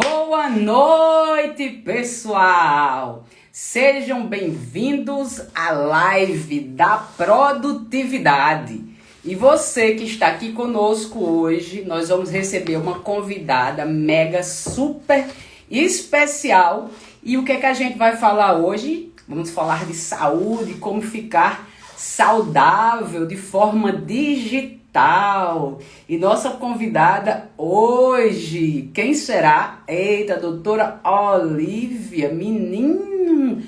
Boa noite, pessoal! Sejam bem-vindos à live da produtividade. E você que está aqui conosco hoje, nós vamos receber uma convidada mega super especial. E o que é que a gente vai falar hoje? Vamos falar de saúde, como ficar saudável de forma digital. E nossa convidada hoje, quem será? Eita, doutora Olivia, menino,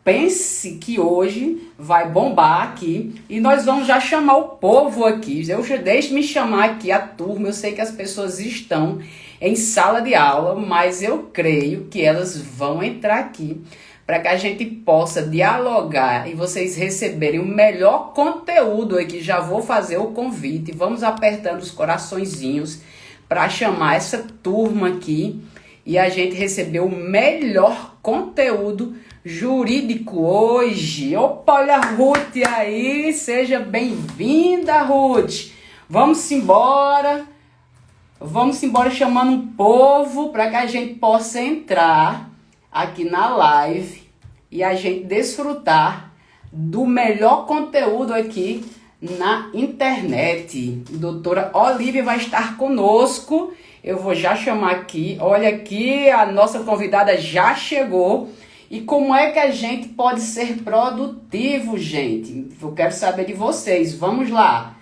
pense que hoje vai bombar aqui e nós vamos já chamar o povo aqui. Deixe-me chamar aqui a turma, eu sei que as pessoas estão em sala de aula, mas eu creio que elas vão entrar aqui para que a gente possa dialogar e vocês receberem o melhor conteúdo aqui. Já vou fazer o convite, vamos apertando os coraçõezinhos para chamar essa turma aqui e a gente receber o melhor conteúdo jurídico hoje. Opa, olha a Ruth aí, seja bem-vinda, Ruth. Vamos embora chamando um povo para que a gente possa entrar aqui na live e a gente desfrutar do melhor conteúdo aqui na internet. A doutora Olivia vai estar conosco. Eu vou já chamar aqui. Olha aqui, a nossa convidada já chegou. E como é que a gente pode ser produtivo, gente? Eu quero saber de vocês. Vamos lá.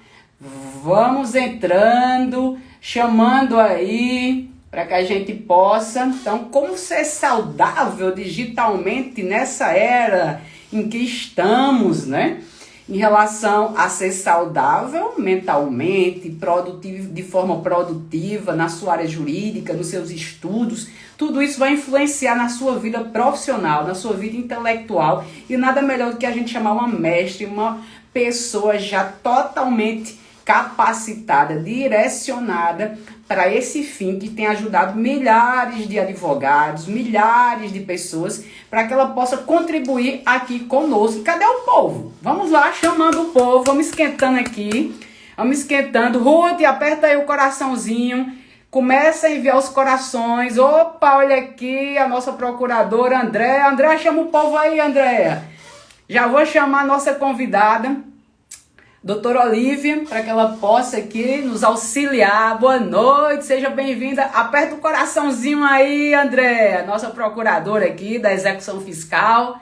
Vamos entrando, chamando aí para que a gente possa. Então, como ser saudável digitalmente nessa era em que estamos, né? Em relação a ser saudável mentalmente, produtivo, de forma produtiva, na sua área jurídica, nos seus estudos, tudo isso vai influenciar na sua vida profissional, na sua vida intelectual, e nada melhor do que a gente chamar uma mestre, uma pessoa já totalmente capacitada, direcionada para esse fim, que tem ajudado milhares de advogados, milhares de pessoas, para que ela possa contribuir aqui conosco. Cadê o povo? Vamos lá, chamando o povo, vamos esquentando aqui, vamos esquentando. Ruth, aperta aí o coraçãozinho, começa a enviar os corações. Opa, olha aqui a nossa procuradora Andréa. Andréa, chama o povo aí, Andréa. Já vou chamar a nossa convidada, doutora Olivia, para que ela possa aqui nos auxiliar. Boa noite, seja bem-vinda. Aperta o coraçãozinho aí, Andréa, nossa procuradora aqui da execução fiscal.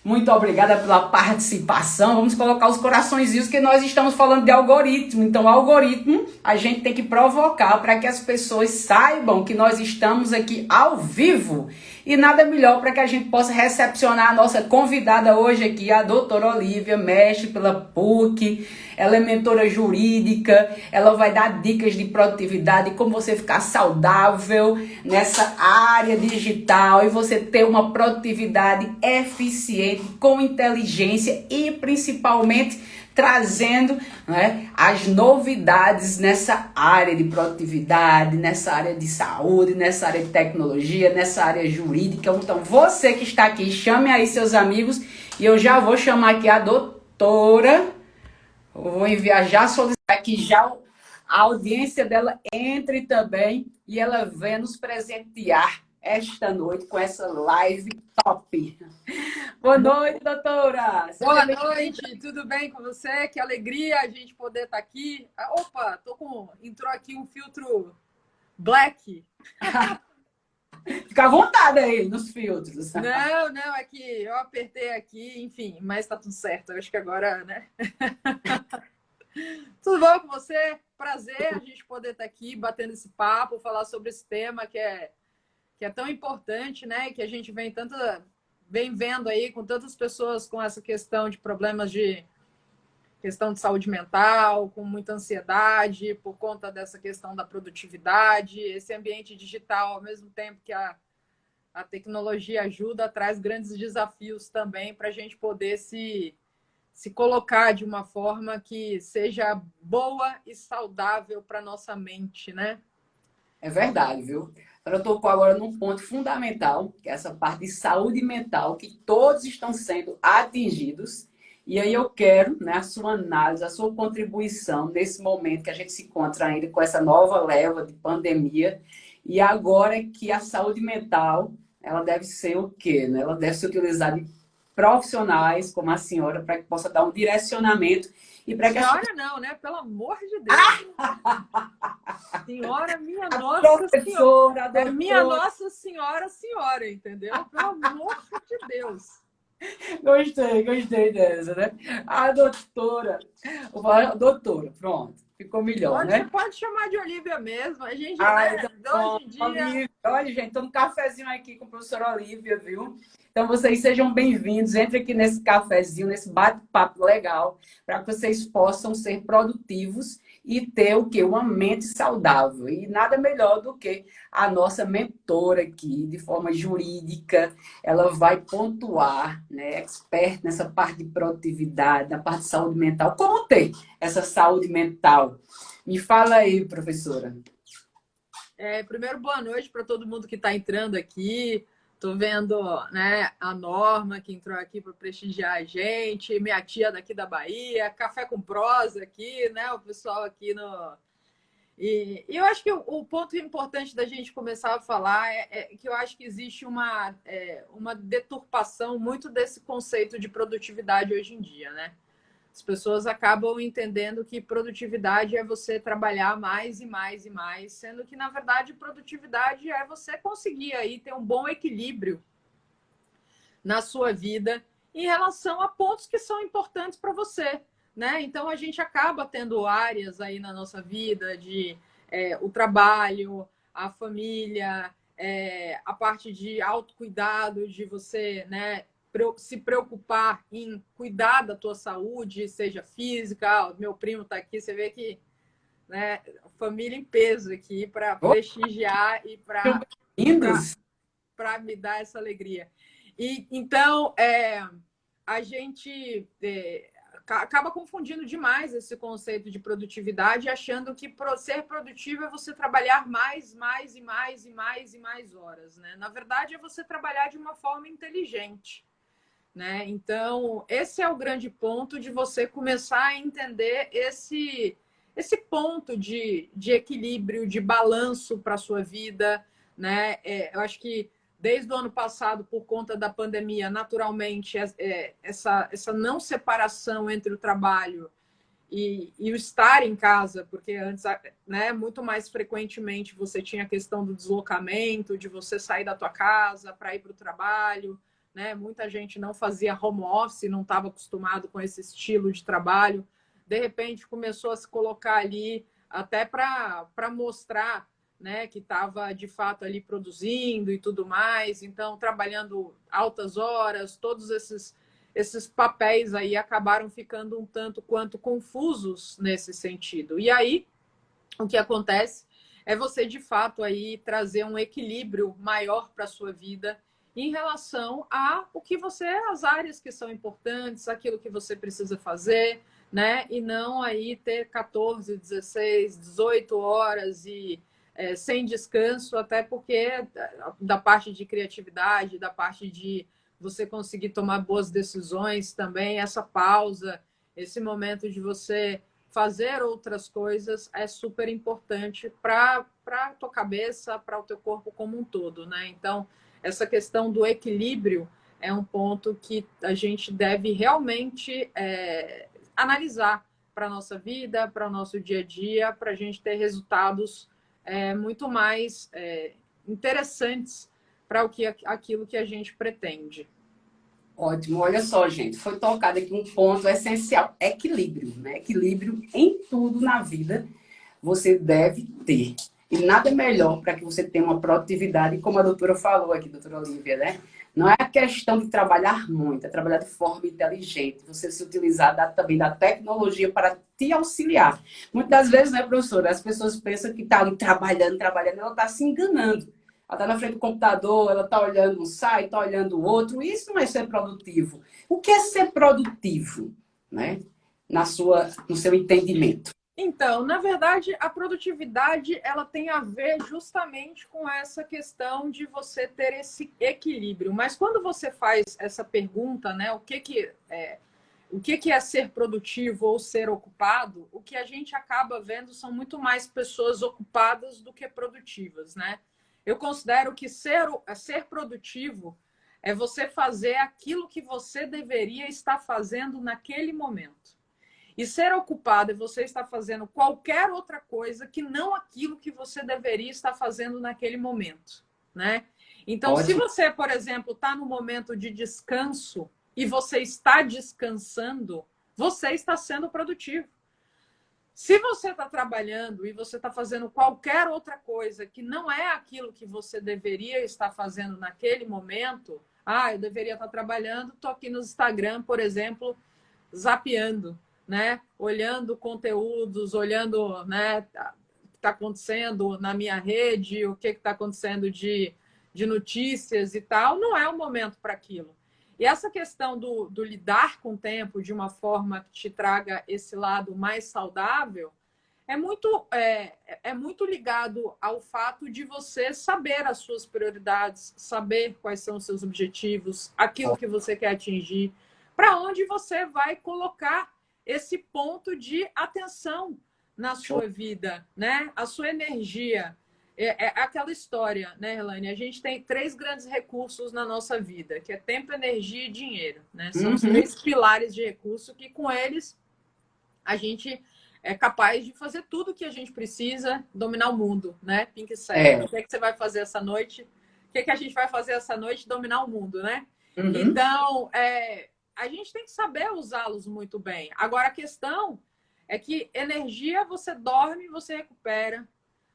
Muito obrigada pela participação. Vamos colocar os coraçõezinhos, que nós estamos falando de algoritmo. Então, algoritmo a gente tem que provocar para que as pessoas saibam que nós estamos aqui ao vivo. E nada melhor para que a gente possa recepcionar a nossa convidada hoje aqui, a doutora Olivia, mestre pela PUC. Ela é mentora jurídica, ela vai dar dicas de produtividade, como você ficar saudável nessa área digital e você ter uma produtividade eficiente, com inteligência e principalmente trazendo, né, as novidades nessa área de produtividade, nessa área de saúde, nessa área de tecnologia, nessa área jurídica. Então, você que está aqui, chame aí seus amigos e eu já vou chamar aqui a doutora. Eu vou enviar já, solicitar que já a audiência dela entre também e ela venha nos presentear esta noite com essa live top. Boa noite, doutora! Boa noite, tudo bem com você? Que alegria a gente poder estar aqui. Opa, entrou aqui um filtro black. Fica à vontade aí nos filtros. Não, é que eu apertei aqui, enfim, mas tá tudo certo. Eu acho que agora, né? Tudo bom com você? Prazer a gente poder estar aqui batendo esse papo, falar sobre esse tema que é tão importante, né? Que a gente vem vendo aí com tantas pessoas com essa questão de problemas de questão de saúde mental, com muita ansiedade por conta dessa questão da produtividade. Esse ambiente digital, ao mesmo tempo que a tecnologia ajuda, traz grandes desafios também para a gente poder se colocar de uma forma que seja boa e saudável para nossa mente, né? É verdade, viu? Eu tocou agora num ponto fundamental, que é essa parte de saúde mental, que todos estão sendo atingidos. E aí eu quero, né, a sua análise, a sua contribuição nesse momento que a gente se encontra ainda com essa nova leva de pandemia E agora que a saúde mental, ela deve ser o quê, né? Ela deve ser utilizada em profissionais como a senhora para que possa dar um direcionamento e para que as Senhora não, né? Pelo amor de Deus. Senhora, minha a Nossa Senhora. professora, a É minha doutora. Nossa Senhora, senhora, entendeu? Pelo amor de Deus. Gostei dessa, né? A doutora. Vou falar doutora, pronto. Ficou melhor, Você né? pode chamar de Olivia mesmo. A gente, Ai, né, tá bom. hoje em dia. Olivia. Olha, gente, tô no cafezinho aqui com a professora Olivia, viu? Então, vocês sejam bem-vindos. Entre aqui nesse cafezinho, nesse bate-papo legal, para que vocês possam ser produtivos e ter o quê? Uma mente saudável. E nada melhor do que a nossa mentora aqui, de forma jurídica, ela vai pontuar, né? Expert nessa parte de produtividade, na parte de saúde mental. Como ter essa saúde mental? Me fala aí, professora. Primeiro, boa noite para todo mundo que está entrando aqui. Estou vendo, né, a Norma que entrou aqui para prestigiar a gente, minha tia daqui da Bahia, Café com Prosa aqui, né? O pessoal aqui no. E eu acho que o ponto importante da gente começar a falar é que eu acho que existe uma deturpação muito desse conceito de produtividade hoje em dia, né? As pessoas acabam entendendo que produtividade é você trabalhar mais e mais e mais, sendo que, na verdade, produtividade é você conseguir aí ter um bom equilíbrio na sua vida em relação a pontos que são importantes para você, né? Então, a gente acaba tendo áreas aí na nossa vida de o trabalho, a família, a parte de autocuidado, de você, né, se preocupar em cuidar da tua saúde, seja física. Ah, meu primo está aqui, você vê que, né, família em peso aqui para Oi, prestigiar e sejam para bem-vindos. me dar essa alegria. E então a gente acaba confundindo demais esse conceito de produtividade, achando que ser produtivo é você trabalhar mais, mais e mais e mais e mais horas, né? Na verdade, é você trabalhar de uma forma inteligente. Né? Então, esse é o grande ponto de você começar a entender esse ponto de equilíbrio, de balanço para a sua vida. Né? Eu acho que desde o ano passado, por conta da pandemia, naturalmente, essa não separação entre o trabalho e o estar em casa, porque antes, né, muito mais frequentemente você tinha a questão do deslocamento, de você sair da tua casa para ir para o trabalho, né? Muita gente não fazia home office, não estava acostumado com esse estilo de trabalho. De repente começou a se colocar ali até para mostrar, né, que estava de fato ali produzindo e tudo mais, então trabalhando altas horas, todos esses papéis aí acabaram ficando um tanto quanto confusos nesse sentido. E aí, o que acontece é você, de fato, aí trazer um equilíbrio maior para a sua vida em relação a o que você, as áreas que são importantes, aquilo que você precisa fazer, né? E não aí ter 14, 16, 18 horas e sem descanso, até porque da parte de criatividade, da parte de você conseguir tomar boas decisões também, essa pausa, esse momento de você fazer outras coisas é super importante para a tua cabeça, para o teu corpo como um todo, né? Então, essa questão do equilíbrio é um ponto que a gente deve realmente analisar para a nossa vida, para o nosso dia a dia, para a gente ter resultados muito mais interessantes para aquilo que a gente pretende. Ótimo, olha só, gente, foi tocado aqui um ponto essencial: equilíbrio, né? Equilíbrio em tudo na vida você deve ter. E nada melhor para que você tenha uma produtividade, como a doutora falou aqui, doutora Olivia, né? Não é a questão de trabalhar muito, é trabalhar de forma inteligente, você se utilizar também da tecnologia para te auxiliar. Muitas vezes, né, professora, as pessoas pensam que está ali trabalhando, trabalhando, ela está se enganando. Ela está na frente do computador, ela está olhando um site, está olhando o outro. Isso não é ser produtivo. O que é ser produtivo, né? No seu entendimento. Então, na verdade, a produtividade ela tem a ver justamente com essa questão de você ter esse equilíbrio. Mas quando você faz essa pergunta, né, o que é ser produtivo ou ser ocupado, o que a gente acaba vendo são muito mais pessoas ocupadas do que produtivas, né? Eu considero que ser produtivo é você fazer aquilo que você deveria estar fazendo naquele momento. E ser ocupado é você estar fazendo qualquer outra coisa que não aquilo que você deveria estar fazendo naquele momento, né? Então, se Ótimo. você, por exemplo, está no momento de descanso e você está descansando, você está sendo produtivo. Se você está trabalhando e você está fazendo qualquer outra coisa que não é aquilo que você deveria estar fazendo naquele momento, eu deveria estar trabalhando, estou aqui no Instagram, por exemplo, zapeando, né? Olhando conteúdos, olhando, né, o que está acontecendo na minha rede, o que está acontecendo de notícias e tal, não é o momento para aquilo. E essa questão do lidar com o tempo de uma forma que te traga esse lado mais saudável é muito ligado ao fato de você saber as suas prioridades, saber quais são os seus objetivos, aquilo que você quer atingir, para onde você vai colocar esse ponto de atenção na sua vida, né? A sua energia. É aquela história, né, Elaine? A gente tem 3 grandes recursos na nossa vida, que é tempo, energia e dinheiro, né? São os 3 pilares de recurso que com eles a gente é capaz de fazer tudo que a gente precisa, dominar o mundo, né? Pink Cérebro. O que é que você vai fazer essa noite? O que é que a gente vai fazer essa noite? Dominar o mundo, né? Então, a gente tem que saber usá-los muito bem. Agora, a questão é que energia você dorme, você recupera.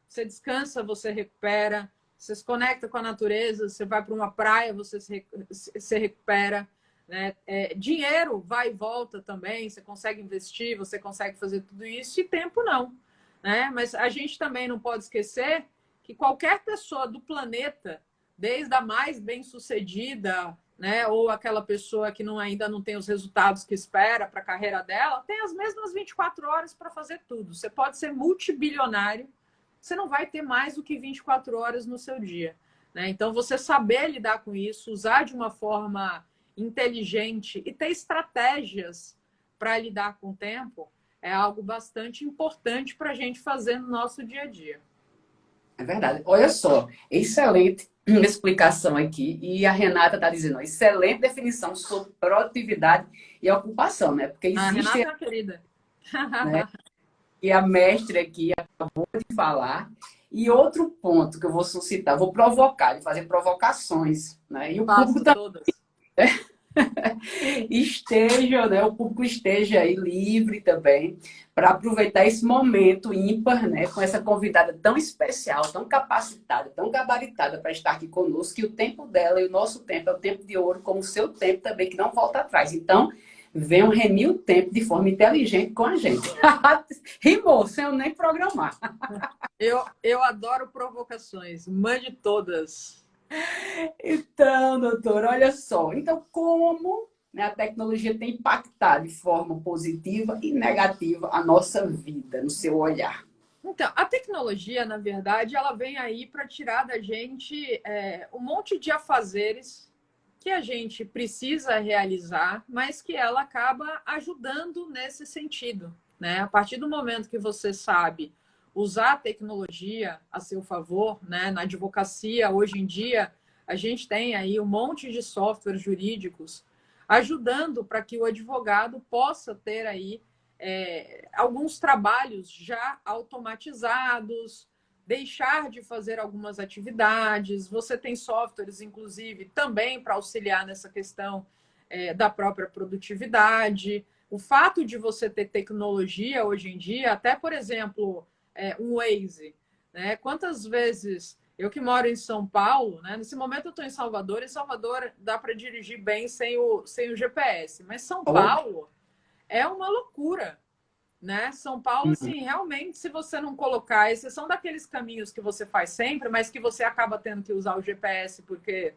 Você descansa, você recupera. Você se conecta com a natureza, você vai para uma praia, você se recupera. Né? Dinheiro vai e volta também, você consegue investir, você consegue fazer tudo isso, e tempo não. Né? Mas a gente também não pode esquecer que qualquer pessoa do planeta, desde a mais bem-sucedida, né, ou aquela pessoa que ainda não tem os resultados que espera para a carreira dela, tem as mesmas 24 horas para fazer tudo. Você pode ser multibilionário, você não vai ter mais do que 24 horas no seu dia. Né? Então, você saber lidar com isso, usar de uma forma inteligente e ter estratégias para lidar com o tempo é algo bastante importante para a gente fazer no nosso dia a dia. É verdade. Olha só, excelente explicação aqui. E a Renata está dizendo, ó, excelente definição sobre produtividade e ocupação, né? Porque A existe, Renata é uma querida. né? E a mestre aqui acabou de falar. E outro ponto que eu vou suscitar, vou provocar, de fazer provocações, né? E o público Faço também todas. esteja, né? O público esteja aí livre também para aproveitar esse momento ímpar, né? Com essa convidada tão especial, tão capacitada, tão gabaritada para estar aqui conosco, que o tempo dela e o nosso tempo é o tempo de ouro, como o seu tempo também, que não volta atrás. Então, venham remir o tempo de forma inteligente com a gente. Rimou, sem eu nem programar. Eu adoro provocações. Mande todas. Então, doutor, olha só. Então, como, né, a tecnologia tem impactado de forma positiva e negativa a nossa vida, no seu olhar? Então, a tecnologia, na verdade, ela vem aí para tirar da gente um monte de afazeres que a gente precisa realizar, mas que ela acaba ajudando nesse sentido. Né? A partir do momento que você sabe usar a tecnologia a seu favor, né? Na advocacia, hoje em dia, a gente tem aí um monte de softwares jurídicos ajudando para que o advogado possa ter aí alguns trabalhos já automatizados, deixar de fazer algumas atividades. Você tem softwares, inclusive, também para auxiliar nessa questão da própria produtividade. O fato de você ter tecnologia hoje em dia, até, por exemplo, um Waze, né? Quantas vezes eu que moro em São Paulo, né? Nesse momento eu estou em Salvador, e Salvador dá para dirigir bem sem o GPS, mas São Paulo é uma loucura, né? São Paulo, assim, realmente, se você não colocar, a exceção daqueles caminhos que você faz sempre, mas que você acaba tendo que usar o GPS, porque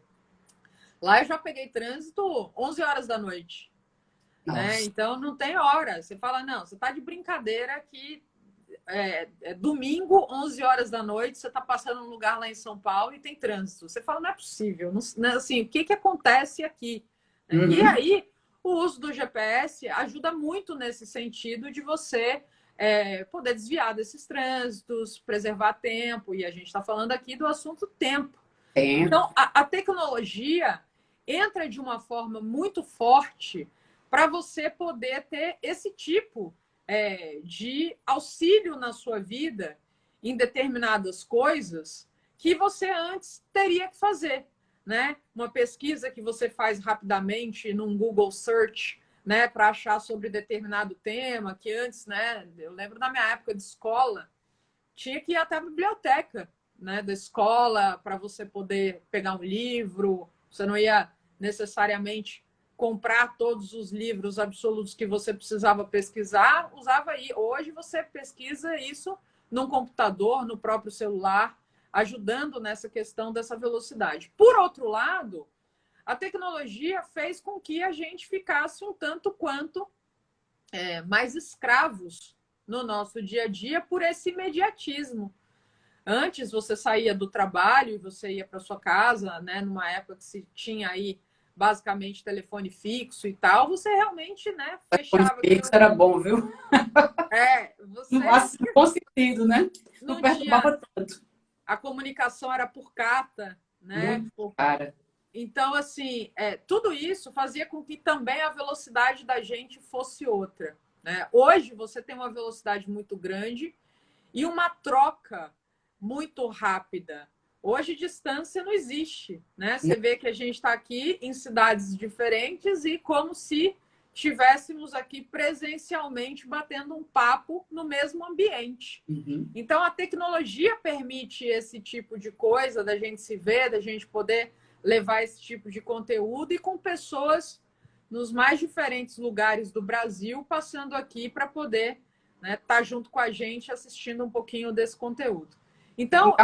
lá eu já peguei trânsito 11 horas da noite, né? Então não tem hora. Você fala, não, você está de brincadeira que domingo, 11 horas da noite, você está passando um lugar lá em São Paulo e tem trânsito. Você fala, não é possível. Não, assim, o que acontece aqui? E aí, o uso do GPS ajuda muito nesse sentido de você poder desviar desses trânsitos, preservar tempo, e a gente está falando aqui do assunto tempo. Então, a tecnologia entra de uma forma muito forte para você poder ter esse tipo de auxílio na sua vida em determinadas coisas que você antes teria que fazer, né? Uma pesquisa que você faz rapidamente num Google Search, né, para achar sobre determinado tema, que antes, né, eu lembro da minha época de escola, tinha que ir até a biblioteca, né, da escola para você poder pegar um livro, você não ia necessariamente comprar todos os livros absolutos que você precisava pesquisar, usava aí. Hoje você pesquisa isso num computador, no próprio celular, ajudando nessa questão dessa velocidade. Por outro lado, a tecnologia fez com que a gente ficasse um tanto quanto mais escravos no nosso dia a dia por esse imediatismo. Antes você saía do trabalho e você ia para sua casa, né, numa época que se tinha aí basicamente telefone fixo e tal, você realmente, né, fechava Fixo era bom, viu? você Assim, bom sentido, né? Não não tinha perturbava tanto. a comunicação era por carta, né? Muito cara. Então, assim, tudo isso fazia com que também a velocidade da gente fosse outra, né? Hoje você tem uma velocidade muito grande e uma troca muito rápida. Hoje, distância não existe, né? Você vê que a gente está aqui em cidades diferentes e como se estivéssemos aqui presencialmente batendo um papo no mesmo ambiente. Uhum. Então, a tecnologia permite esse tipo de coisa, da gente se ver, da gente poder levar esse tipo de conteúdo e com pessoas nos mais diferentes lugares do Brasil passando aqui para poder tá junto com a gente assistindo um pouquinho desse conteúdo. Então,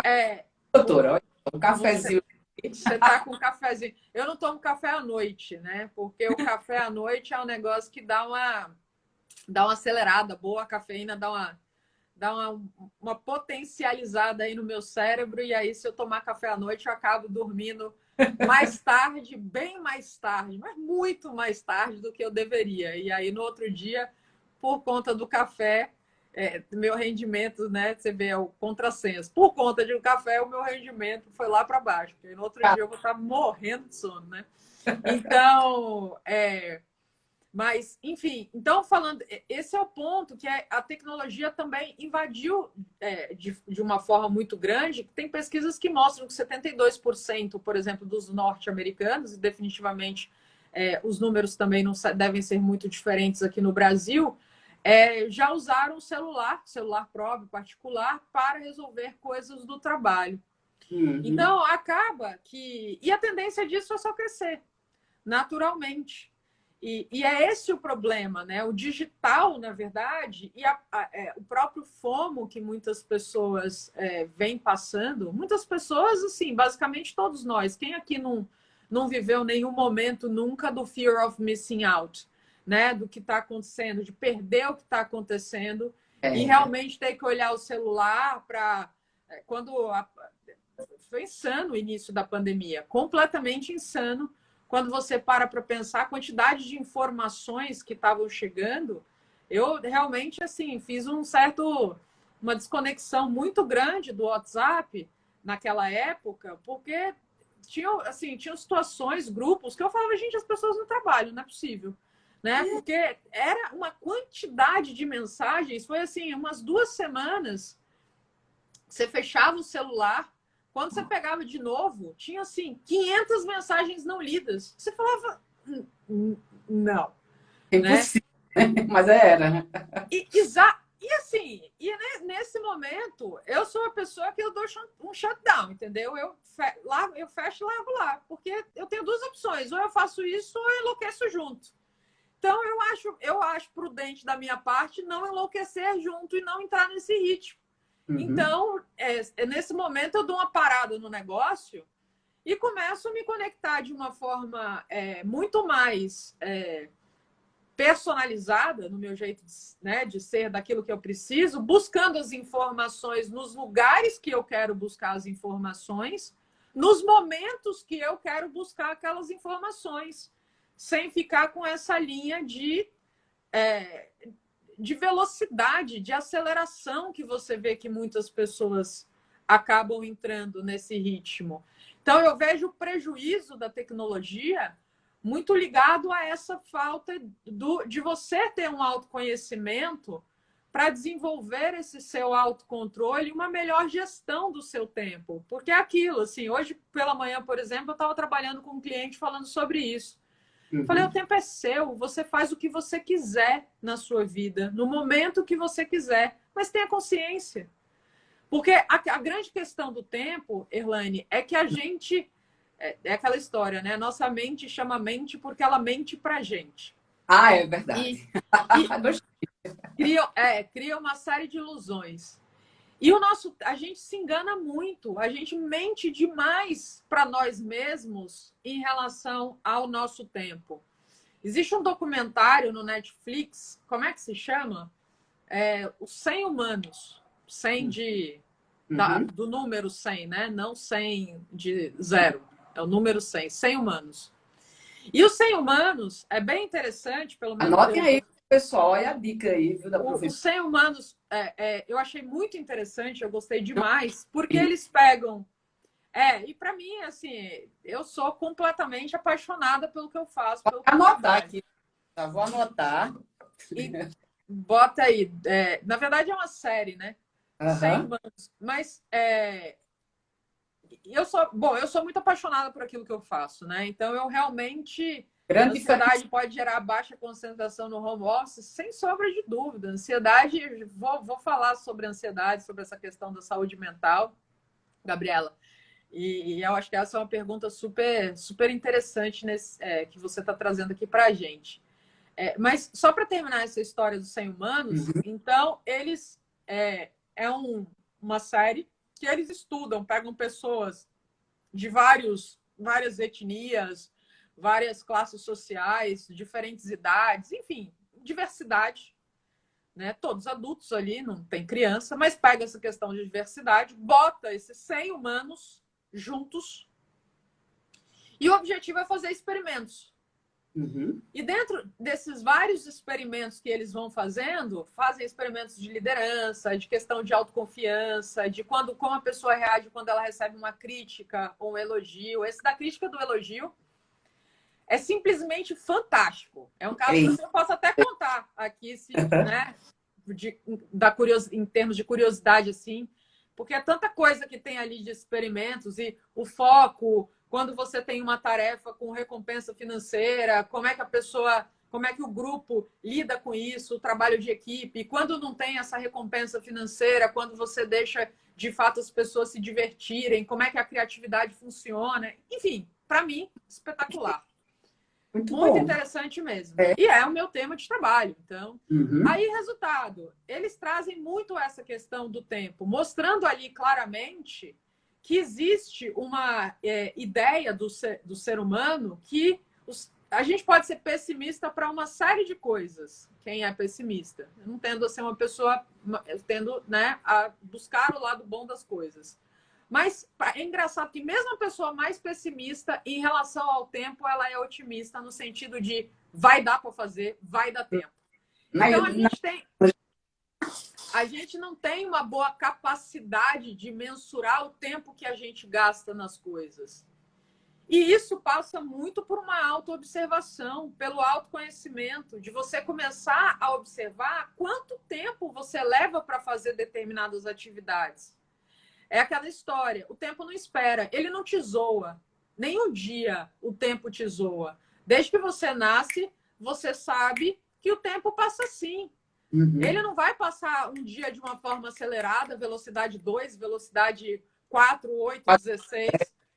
Doutora, olha, um cafezinho. Você tá com um cafezinho. Eu não tomo café à noite, né? Porque o café à noite é um negócio que dá uma acelerada boa, a cafeína dá uma potencializada aí no meu cérebro, e aí se eu tomar café à noite eu acabo dormindo mais tarde, bem mais tarde, mas muito mais tarde do que eu deveria. E aí no outro dia, por conta do café, meu rendimento, né? Você vê, é o contrassenso. Por conta de um café, o meu rendimento foi lá para baixo, porque no outro dia eu vou estar morrendo de sono, né? Então, mas, enfim, então falando, esse é o ponto que a tecnologia também invadiu de uma forma muito grande. Tem pesquisas que mostram que 72%, por exemplo, dos norte-americanos, e definitivamente os números também não devem ser muito diferentes aqui no Brasil, já usaram celular próprio, particular, para resolver coisas do trabalho. Uhum. Então, acaba que... E a tendência disso é só crescer, naturalmente. E é esse o problema, né? O digital, na verdade, e o próprio FOMO que muitas pessoas vêm passando, muitas pessoas, assim, basicamente todos nós. Quem aqui não viveu nenhum momento nunca do fear of missing out, né? Do que está acontecendo, de perder o que está acontecendo e realmente ter que olhar o celular para... Foi insano o início da pandemia, completamente insano. Quando você para pensar a quantidade de informações que estavam chegando, eu realmente assim fiz uma desconexão muito grande do WhatsApp naquela época, porque tinham situações, grupos que eu falava, gente, as pessoas no trabalho, não é possível, né? Porque era uma quantidade de mensagens, foi assim, umas 2 semanas, você fechava o celular. Quando você pegava de novo, tinha assim 500 mensagens não lidas. Você falava, não. Impossível, né? Mas era. E assim, nesse momento, eu sou uma pessoa que eu dou um shutdown, entendeu? Eu fecho e lavo lá, porque eu tenho duas opções, ou eu faço isso ou eu enlouqueço junto. Então, eu acho prudente da minha parte não enlouquecer junto e não entrar nesse ritmo. Uhum. Então, nesse momento, eu dou uma parada no negócio e começo a me conectar de uma forma muito mais personalizada no meu jeito de ser, daquilo que eu preciso, buscando as informações nos lugares que eu quero buscar as informações, nos momentos que eu quero buscar aquelas informações, sem ficar com essa linha de de velocidade, de aceleração que você vê que muitas pessoas acabam entrando nesse ritmo. Então, eu vejo o prejuízo da tecnologia muito ligado a essa falta de você ter um autoconhecimento para desenvolver esse seu autocontrole e uma melhor gestão do seu tempo. Porque é aquilo, assim, hoje pela manhã, por exemplo, eu estava trabalhando com um cliente falando sobre isso. Falei, o tempo é seu, você faz o que você quiser na sua vida, no momento que você quiser, mas tenha consciência. Porque a grande questão do tempo, Erlane, é que a gente... É aquela história, né? Nossa mente chama mente porque ela mente pra gente. Ah, é verdade. Cria uma série de ilusões. E a gente se engana muito, a gente mente demais para nós mesmos em relação ao nosso tempo. Existe um documentário no Netflix, como é que se chama? Os 100 Humanos. 100 do número 100, né? Não 100 de zero. É o número 100, 100 Humanos. E os 100 Humanos é bem interessante, pelo menos... Anotem aí, pessoal, olha a dica aí, viu, da professora. Os 100 Humanos, eu achei muito interessante, eu gostei demais, porque eles pegam... e para mim, assim, eu sou completamente apaixonada pelo que eu faço. Vou anotar aqui, tá? Vou anotar. E bota aí. Na verdade, é uma série, né? 100 Humanos. Mas eu sou muito apaixonada por aquilo que eu faço, né? Então, eu realmente... A ansiedade pode gerar baixa concentração no home office, sem sombra de dúvida. Ansiedade, vou falar sobre ansiedade, sobre essa questão da saúde mental, Gabriela. E eu acho que essa é uma pergunta super, super interessante que você está trazendo aqui para a gente. Mas só para terminar essa história dos 100 Humanos, então, eles... uma série que eles estudam, pegam pessoas de várias etnias, várias classes sociais, diferentes idades, enfim, diversidade, né? Todos adultos ali, não tem criança, mas pega essa questão de diversidade, bota esses 100 humanos juntos e o objetivo é fazer experimentos. E dentro desses vários experimentos que eles vão fazendo, fazem experimentos de liderança, de questão de autoconfiança, de como a pessoa reage quando ela recebe uma crítica ou um elogio. Esse da crítica do elogio é simplesmente fantástico. É um caso que eu posso até contar aqui, né, em termos de curiosidade, assim, porque é tanta coisa que tem ali de experimentos e o foco, quando você tem uma tarefa com recompensa financeira, como é que o grupo lida com isso, o trabalho de equipe, quando não tem essa recompensa financeira, quando você deixa, de fato, as pessoas se divertirem, como é que a criatividade funciona. Enfim, para mim, espetacular. Muito interessante mesmo. E é o meu tema de trabalho. Então, aí, resultado, eles trazem muito essa questão do tempo, mostrando ali claramente que existe uma ideia do ser humano que a gente pode ser pessimista para uma série de coisas. Quem é pessimista? Eu não tendo a ser uma pessoa, eu tendo, né, a buscar o lado bom das coisas. Mas é engraçado que mesmo a pessoa mais pessimista em relação ao tempo, ela é otimista no sentido de vai dar para fazer, vai dar tempo. Então a gente não tem uma boa capacidade de mensurar o tempo que a gente gasta nas coisas. E isso passa muito por uma autoobservação, pelo autoconhecimento, de você começar a observar quanto tempo você leva para fazer determinadas atividades. É aquela história, o tempo não espera, ele não te zoa. Nenhum dia o tempo te zoa. Desde que você nasce, você sabe que o tempo passa assim. Ele não vai passar um dia de uma forma acelerada, velocidade 2, velocidade 4, 8, 16,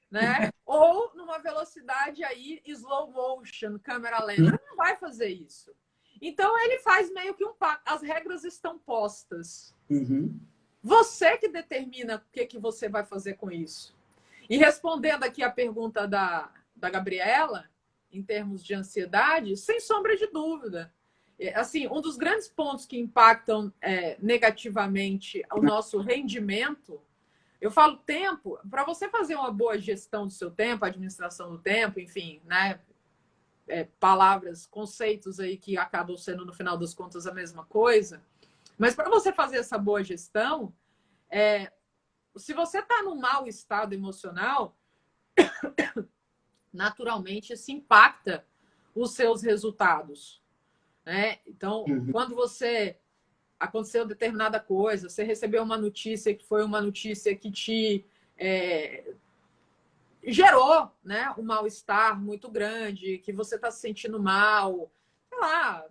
né? Ou numa velocidade aí slow motion, câmera lenta. Ele não vai fazer isso. Então ele faz meio que um pacto. As regras estão postas. Você que determina o que você vai fazer com isso. E respondendo aqui a pergunta da Gabriela, em termos de ansiedade, sem sombra de dúvida. Assim, um dos grandes pontos que impactam negativamente o nosso rendimento, eu falo tempo, para você fazer uma boa gestão do seu tempo, administração do tempo, enfim, né? palavras, conceitos aí que acabam sendo, no final das contas, a mesma coisa. Mas para você fazer essa boa gestão, se você está num mau estado emocional, naturalmente isso impacta os seus resultados, né? Então, quando aconteceu determinada coisa, você recebeu uma notícia que foi uma notícia que te gerou, né, um mal-estar muito grande, que você está se sentindo mal, sei lá,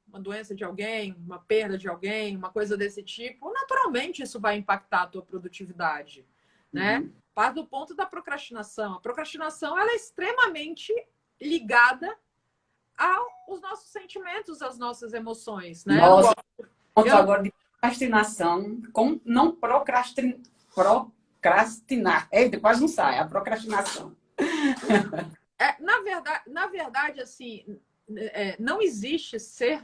uma doença de alguém, uma perda de alguém, uma coisa desse tipo, naturalmente isso vai impactar a tua produtividade, né? Parte do ponto da procrastinação. A procrastinação, ela é extremamente ligada aos nossos sentimentos, às nossas emoções, né? Nossa, ponto agora de procrastinação, como não procrastinar. Eita, quase não sai, a procrastinação. Na verdade, assim, não existe ser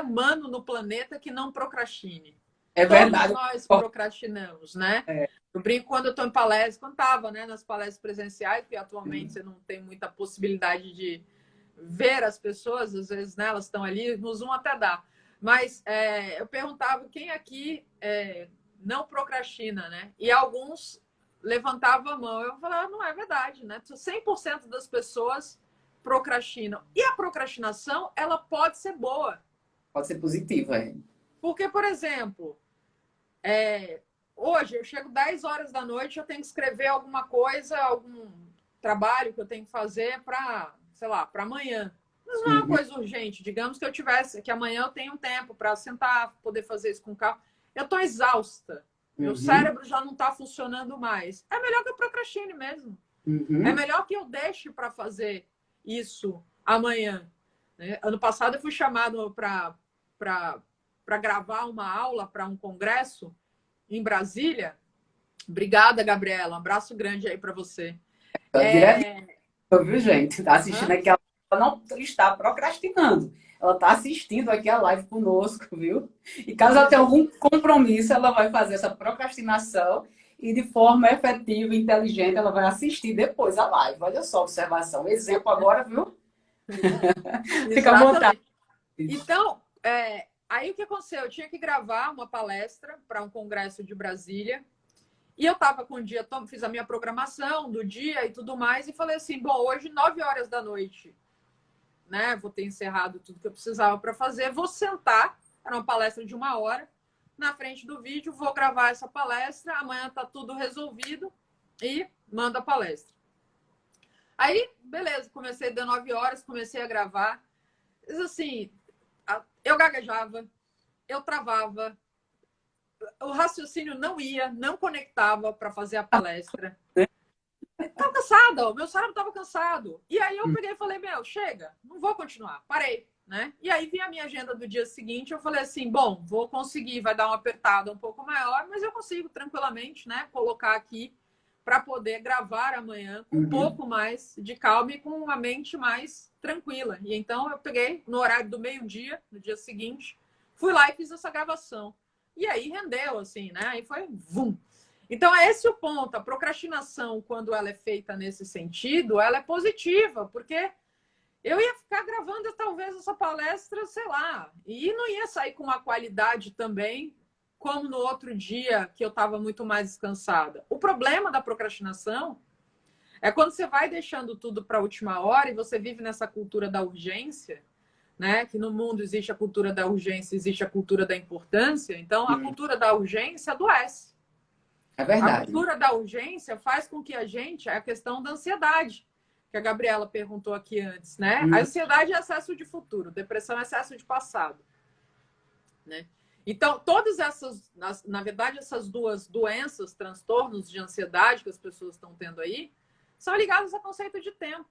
humano no planeta que não procrastine. É verdade. Todos nós procrastinamos, né? Eu brinco quando eu estou em palestra, quando estava, né, nas palestras presenciais, porque atualmente você não tem muita possibilidade de ver as pessoas, às vezes, né, elas estão ali, no Zoom até dá. Mas eu perguntava quem aqui não procrastina, né? E alguns levantavam a mão. Eu falava, não é verdade, né? 100% das pessoas procrastinam. E a procrastinação, ela pode ser boa. Pode ser positiva, Porque, por exemplo, hoje eu chego 10 horas da noite, eu tenho que escrever alguma coisa, algum trabalho que eu tenho que fazer para, sei lá, para amanhã. Mas não é uma coisa urgente. Digamos que eu tivesse, que amanhã eu tenho tempo para sentar, poder fazer isso com calma. Eu estou exausta. Meu cérebro já não está funcionando mais. É melhor que eu procrastine mesmo. É melhor que eu deixe para fazer isso amanhã. Né? Ano passado eu fui chamado para gravar uma aula para um congresso em Brasília. Obrigada, Gabriela. Um abraço grande aí para você. Viu, gente? Tá assistindo aqui, ela não está procrastinando. Ela está assistindo aqui a live conosco, viu? E caso ela tenha algum compromisso, ela vai fazer essa procrastinação e de forma efetiva e inteligente, ela vai assistir depois a live. Olha só a observação. Exemplo agora, viu? Fica à vontade. Então, aí o que aconteceu? Eu tinha que gravar uma palestra para um congresso de Brasília. E eu estava com o dia, fiz a minha programação do dia e tudo mais, e falei assim, bom, hoje, 9 horas da noite, né? Vou ter encerrado tudo que eu precisava para fazer, vou sentar, era uma palestra de 1 hora, na frente do vídeo, vou gravar essa palestra, amanhã tá tudo resolvido e mando a palestra. Aí, beleza, comecei de 9 horas, comecei a gravar. Mas assim, eu gaguejava, eu travava, o raciocínio não ia, não conectava para fazer a palestra. Estava cansada, o meu cérebro estava cansado. E aí eu peguei e falei, chega, não vou continuar. Parei, né? E aí vi a minha agenda do dia seguinte, eu falei assim, bom, vou conseguir, vai dar uma apertada um pouco maior, mas eu consigo tranquilamente, né, colocar aqui para poder gravar amanhã com um pouco mais de calma e com uma mente mais tranquila. E então eu peguei no horário do meio-dia, no dia seguinte, fui lá e fiz essa gravação. E aí rendeu, assim, né? Aí foi vum. Então, é esse o ponto. A procrastinação, quando ela é feita nesse sentido, ela é positiva, porque eu ia ficar gravando talvez essa palestra, sei lá, e não ia sair com uma qualidade também, como no outro dia que eu estava muito mais descansada. O problema da procrastinação é quando você vai deixando tudo para a última hora e você vive nessa cultura da urgência, né? Que no mundo existe a cultura da urgência, existe a cultura da importância. Então, a cultura da urgência adoece. É verdade. A cultura da urgência faz com que a gente... É a questão da ansiedade, que a Gabriela perguntou aqui antes, né? A ansiedade é excesso de futuro, depressão é excesso de passado, né? Então, todas essas... Na verdade, essas duas doenças, transtornos de ansiedade que as pessoas estão tendo aí, são ligados ao conceito de tempo.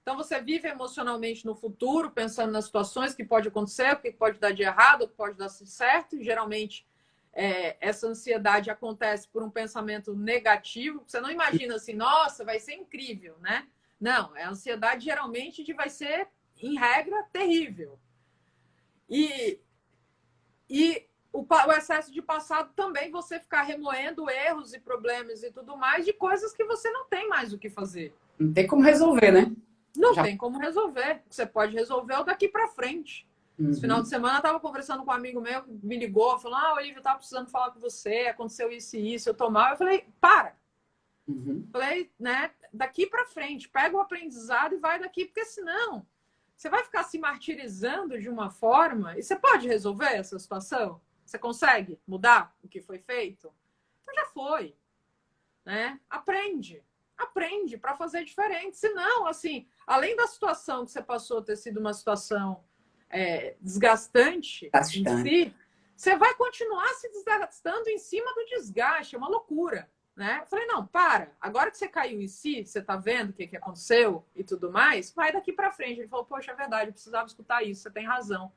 Então, você vive emocionalmente no futuro, pensando nas situações que pode acontecer, o que pode dar de errado, o que pode dar certo. E, geralmente, essa ansiedade acontece por um pensamento negativo. Você não imagina assim, nossa, vai ser incrível, né? Não, a ansiedade geralmente vai ser, em regra, terrível. E o excesso de passado também, você ficar remoendo erros e problemas e tudo mais de coisas que você não tem mais o que fazer. Não tem como resolver, né? Não Já... tem como resolver. Você pode resolver o daqui para frente. Esse final Uhum, de semana eu estava conversando com um amigo meu que me ligou, falou: Olivia, eu estava precisando falar com você, aconteceu isso e isso, eu tô mal. Eu falei: para. uhum. Falei, né? Daqui para frente, pega o aprendizado e vai daqui, porque senão você vai ficar se martirizando de uma forma. E você pode resolver essa situação? Você consegue mudar o que foi feito? Então já foi, né? Aprende para fazer diferente. Senão, assim, além da situação que você passou ter sido uma situação desgastante em Bastante. si, você vai continuar se desgastando em cima do desgaste. É uma loucura. Né? Eu falei, não, para. Agora que você caiu em si, você tá vendo o que aconteceu e tudo mais, vai daqui para frente. Ele falou, poxa, é verdade, eu precisava escutar isso, você tem razão.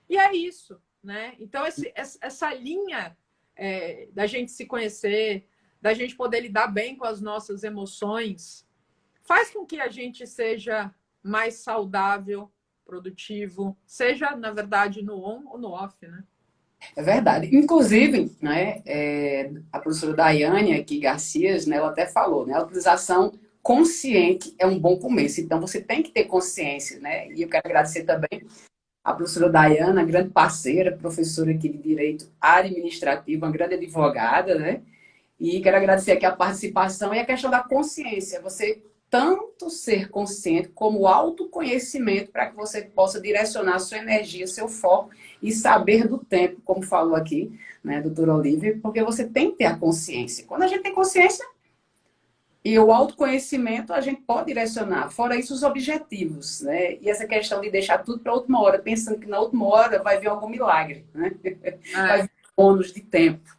E é isso, né? Então, essa linha da gente se conhecer, da gente poder lidar bem com as nossas emoções, faz com que a gente seja mais saudável, produtivo, seja, na verdade, no on ou no off, né? É verdade. Inclusive, né, a professora Daiane aqui, Garcias, né, ela até falou, né, a utilização consciente é um bom começo. Então, você tem que ter consciência, né? E eu quero agradecer também a professora Daiana, grande parceira, professora aqui de Direito Administrativo, uma grande advogada, né? E quero agradecer aqui a participação e a questão da consciência. Você tanto ser consciente como o autoconhecimento para que você possa direcionar a sua energia, seu foco e saber do tempo, como falou aqui, né, doutora Olivia, porque você tem que ter a consciência. Quando a gente tem consciência e o autoconhecimento, a gente pode direcionar. Fora isso, os objetivos, né? E essa questão de deixar tudo para a última hora, pensando que na última hora vai vir algum milagre, né? Vai É. vir bônus de tempo.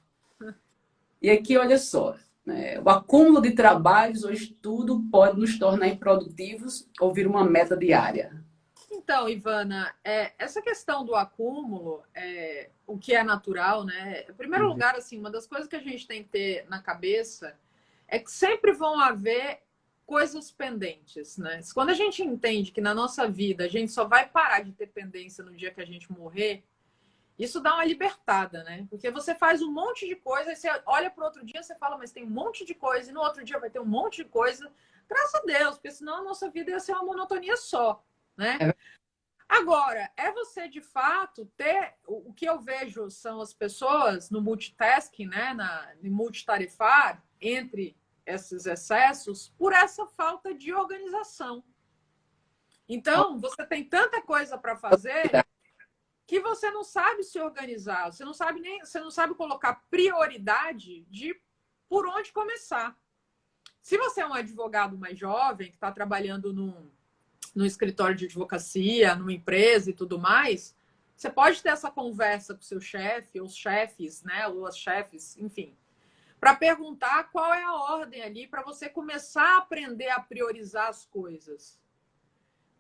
E aqui, olha só, né? O acúmulo de trabalhos ou estudo pode nos tornar improdutivos ou vir uma meta diária. Então, Ivana, essa questão do acúmulo, o que é natural, né? Em primeiro Uhum. lugar, assim, uma das coisas que a gente tem que ter na cabeça é que sempre vão haver coisas pendentes, né? Quando a gente entende que na nossa vida a gente só vai parar de ter pendência no dia que a gente morrer, isso dá uma libertada, né? Porque você faz um monte de coisa, e você olha para o outro dia, você fala, mas tem um monte de coisa, e no outro dia vai ter um monte de coisa. Graças a Deus, porque senão a nossa vida ia ser uma monotonia só, né? É Agora, é você de fato ter. O que eu vejo são as pessoas no multitasking, né? No multitarefar, entre esses excessos, por essa falta de organização. Então, você tem tanta coisa para fazer verdade. que você não sabe se organizar, você não sabe colocar prioridade de por onde começar. Se você é um advogado mais jovem que está trabalhando no escritório de advocacia, numa empresa e tudo mais, você pode ter essa conversa com o seu chefe, ou os chefes, né, ou as chefes, enfim, para perguntar qual é a ordem ali para você começar a aprender a priorizar as coisas.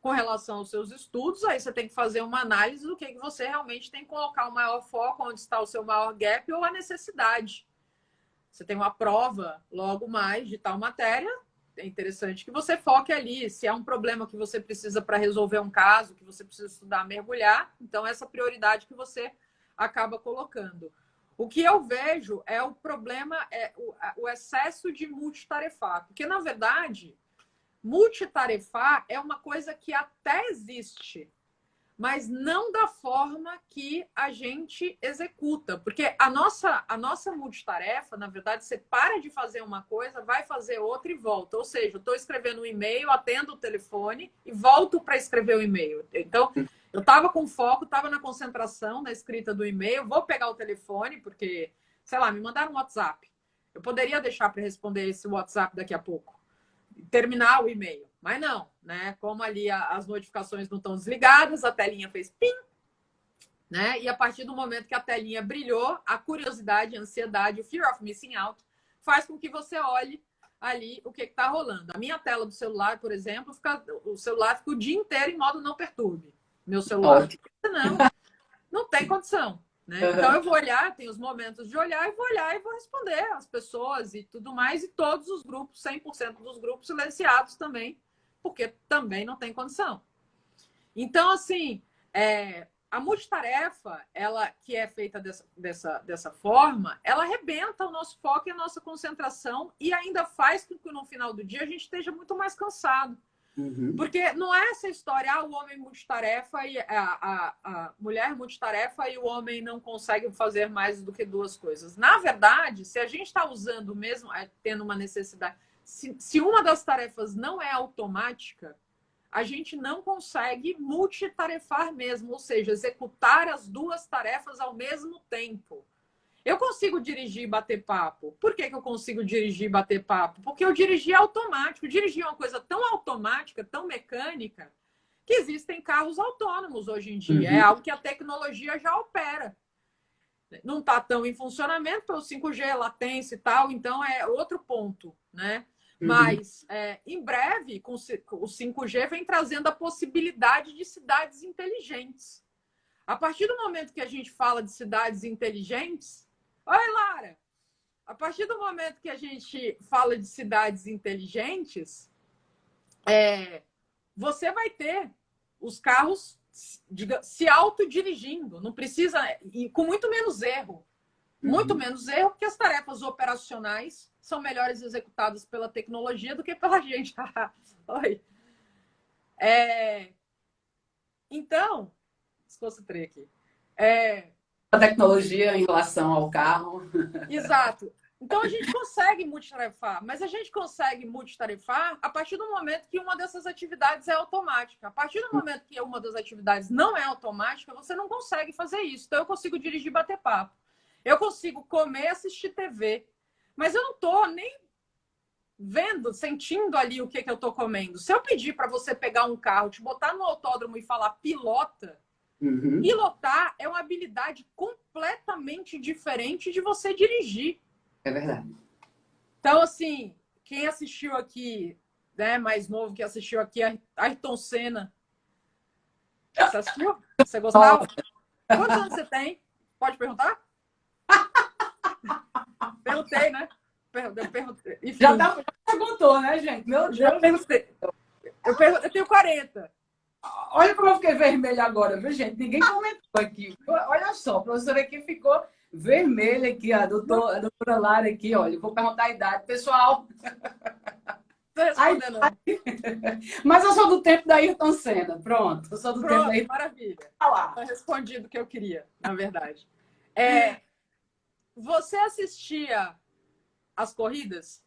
Com relação aos seus estudos, aí você tem que fazer uma análise do que você realmente tem que colocar o maior foco, onde está o seu maior gap ou a necessidade. Você tem uma prova logo mais de tal matéria, é interessante que você foque ali. Se é um problema que você precisa para resolver um caso, que você precisa estudar, mergulhar, então essa prioridade que você acaba colocando. O que eu vejo é o problema, o excesso de multitarefar. Porque, na verdade, multitarefar é uma coisa que até existe, mas não da forma que a gente executa. Porque a nossa multitarefa, na verdade, você para de fazer uma coisa, vai fazer outra e volta. Ou seja, eu estou escrevendo um e-mail, atendo o telefone e volto para escrever o e-mail. Então, eu estava com foco, estava na concentração na escrita do e-mail, vou pegar o telefone, porque, sei lá, me mandaram um WhatsApp. Eu poderia deixar para responder esse WhatsApp daqui a pouco, terminar o e-mail. Mas não, né? Como ali as notificações não estão desligadas, a telinha fez pim, né? E a partir do momento que a telinha brilhou, a curiosidade, a ansiedade, o fear of missing out, faz com que você olhe ali o que está rolando. A minha tela do celular, por exemplo, o celular fica o dia inteiro em modo não perturbe. Meu celular. Ótimo. Não tem condição. Né? Então eu vou olhar, tem os momentos de olhar e vou olhar e vou responder as pessoas e tudo mais, e todos os grupos, 100% dos grupos silenciados também, porque também não tem condição. Então, assim, a multitarefa, ela que é feita dessa forma, ela arrebenta o nosso foco e a nossa concentração e ainda faz com que no final do dia a gente esteja muito mais cansado. Uhum. Porque não é essa história, o homem multitarefa e a mulher multitarefa e o homem não consegue fazer mais do que duas coisas. Na verdade, se a gente está usando mesmo, tendo uma necessidade, se uma das tarefas não é automática, a gente não consegue multitarefar mesmo, ou seja, executar as duas tarefas ao mesmo tempo. Eu consigo dirigir e bater papo. Por que eu consigo dirigir e bater papo? Porque eu dirigi automático. Dirigir é uma coisa tão automática, tão mecânica, que existem carros autônomos hoje em dia. É algo que a tecnologia já opera. Não está tão em funcionamento pelo 5G, latência e tal, então é outro ponto, né? Mas, em breve, com o 5G, vem trazendo a possibilidade de cidades inteligentes. A partir do momento que a gente fala de cidades inteligentes... Oi, Lara! A partir do momento que a gente fala de cidades inteligentes, você vai ter os carros se autodirigindo. Não precisa... E com muito menos erro. Muito menos erro, porque as tarefas operacionais são melhores executadas pela tecnologia do que pela gente. Oi. Então, desconcentrei aqui. A tecnologia em relação ao carro. Exato. Então, a gente consegue multitarefar, mas a gente consegue multitarefar a partir do momento que uma dessas atividades é automática. A partir do momento que uma das atividades não é automática, você não consegue fazer isso. Então, eu consigo dirigir e bater papo. Eu consigo comer, assistir TV, mas eu não estou nem vendo, sentindo ali o que eu estou comendo. Se eu pedir para você pegar um carro, te botar no autódromo e falar pilota, pilotar é uma habilidade completamente diferente de você dirigir. É verdade. Então, assim, quem assistiu aqui, né, mais novo que assistiu aqui, Ayrton Senna. Você assistiu? Você gostava? Quantos anos você tem? Pode perguntar? Perguntei, né? Eu perguntei. Enfim, Já perguntou, né, gente? Meu Deus. já perguntei. Eu tenho 40. Olha como eu fiquei vermelha agora, viu, gente? Ninguém comentou aqui. Olha só, a professora aqui ficou vermelha aqui, a doutora Lara aqui, olha. Eu vou perguntar a idade. Pessoal... Não respondendo. Mas eu sou do tempo da Ayrton Senna. Pronto. Eu sou do tempo da Ayrton... Maravilha. Lá. Foi respondido o que eu queria, na verdade. Você assistia as corridas?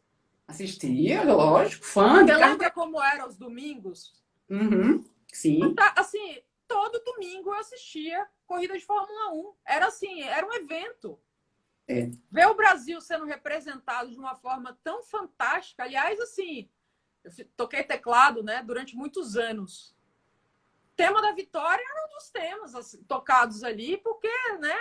Assistia, lógico. Fã de Você carro. lembra como eram os domingos? Sim. Assim, todo domingo eu assistia corrida de Fórmula 1. Era assim, era um evento. Ver o Brasil sendo representado de uma forma tão fantástica. Aliás, assim, eu toquei teclado, né, durante muitos anos. O tema da vitória era um dos temas assim, tocados ali, porque, né,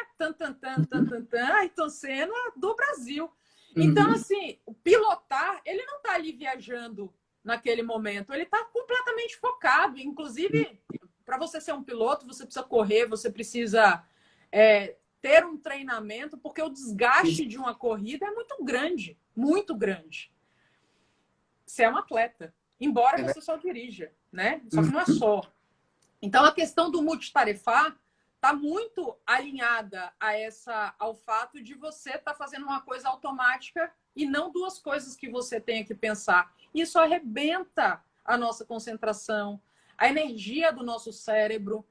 Ayrton Senna do Brasil. Então, assim, o pilotar, ele não está ali viajando naquele momento, ele está completamente focado. Inclusive, para você ser um piloto, você precisa correr, você precisa ter um treinamento, porque o desgaste de uma corrida é muito grande, muito grande. Você é um atleta, embora você só dirija, né? Só que não é só. Então, a questão do multitarefar está muito alinhada ao fato de você estar fazendo uma coisa automática e não duas coisas que você tenha que pensar. Isso arrebenta a nossa concentração, a energia do nosso cérebro.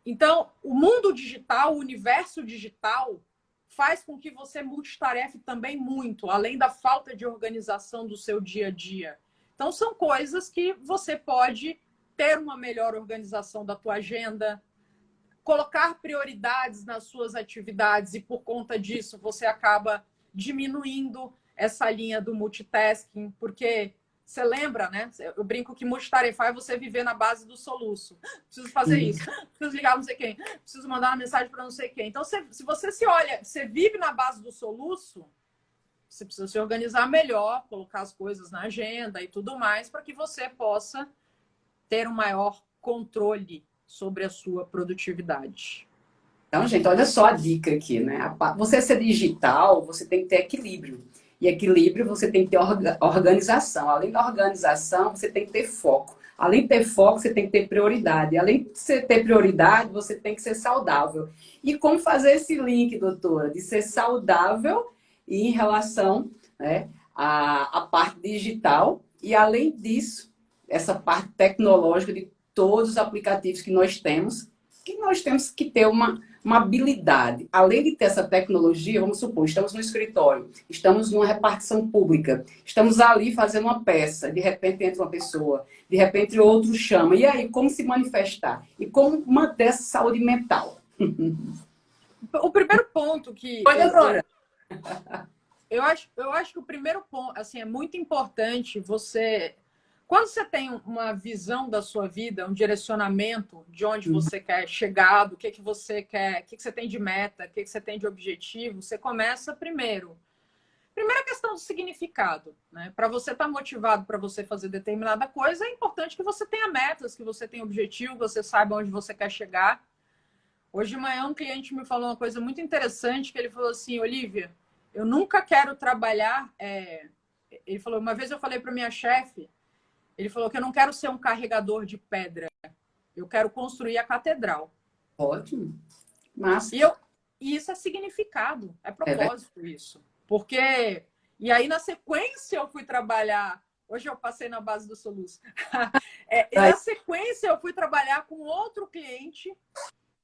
Então, o mundo digital, o universo digital, faz com que você multitarefe também muito, além da falta de organização do seu dia a dia. Então, são coisas que você pode ter uma melhor organização da tua agenda, colocar prioridades nas suas atividades e, por conta disso, você acaba diminuindo essa linha do multitasking, porque você lembra, né? Eu brinco que multitarefar é você viver na base do soluço. Preciso fazer isso, preciso ligar não sei quem, preciso mandar uma mensagem para não sei quem. Então, se você se olha, você vive na base do soluço, você precisa se organizar melhor, colocar as coisas na agenda e tudo mais, para que você possa ter um maior controle sobre a sua produtividade. Então, gente, olha só a dica aqui, né? Você ser digital, você tem que ter equilíbrio. E equilíbrio, você tem que ter organização. Além da organização, você tem que ter foco. Além de ter foco, você tem que ter prioridade. Além de você ter prioridade, você tem que ser saudável. E como fazer esse link, doutora, de ser saudável e em relação, né, à parte digital. E além disso, essa parte tecnológica de todos os aplicativos que nós temos que ter uma habilidade. Além de ter essa tecnologia, vamos supor, estamos no escritório, estamos numa repartição pública, estamos ali fazendo uma peça, de repente entra uma pessoa, de repente outro chama. E aí, como se manifestar? E como manter essa saúde mental? O primeiro ponto que... Oi, doutora. Eu acho que o primeiro ponto, assim, é muito importante você... Quando você tem uma visão da sua vida, um direcionamento de onde você quer chegar, do que você quer, o que você tem de meta, o que você tem de objetivo, você começa primeiro. Primeira questão do significado, né? Para você estar motivado para você fazer determinada coisa, é importante que você tenha metas, que você tenha objetivo, você saiba onde você quer chegar. Hoje de manhã um cliente me falou uma coisa muito interessante, que ele falou assim, Olivia, eu nunca quero trabalhar... Ele falou, uma vez eu falei para minha chefe, ele falou que eu não quero ser um carregador de pedra, eu quero construir a catedral. Ótimo. Massa. E isso é significado, é propósito isso. Porque... E aí, na sequência, eu fui trabalhar... Hoje eu passei na base do soluço. Na sequência, eu fui trabalhar com outro cliente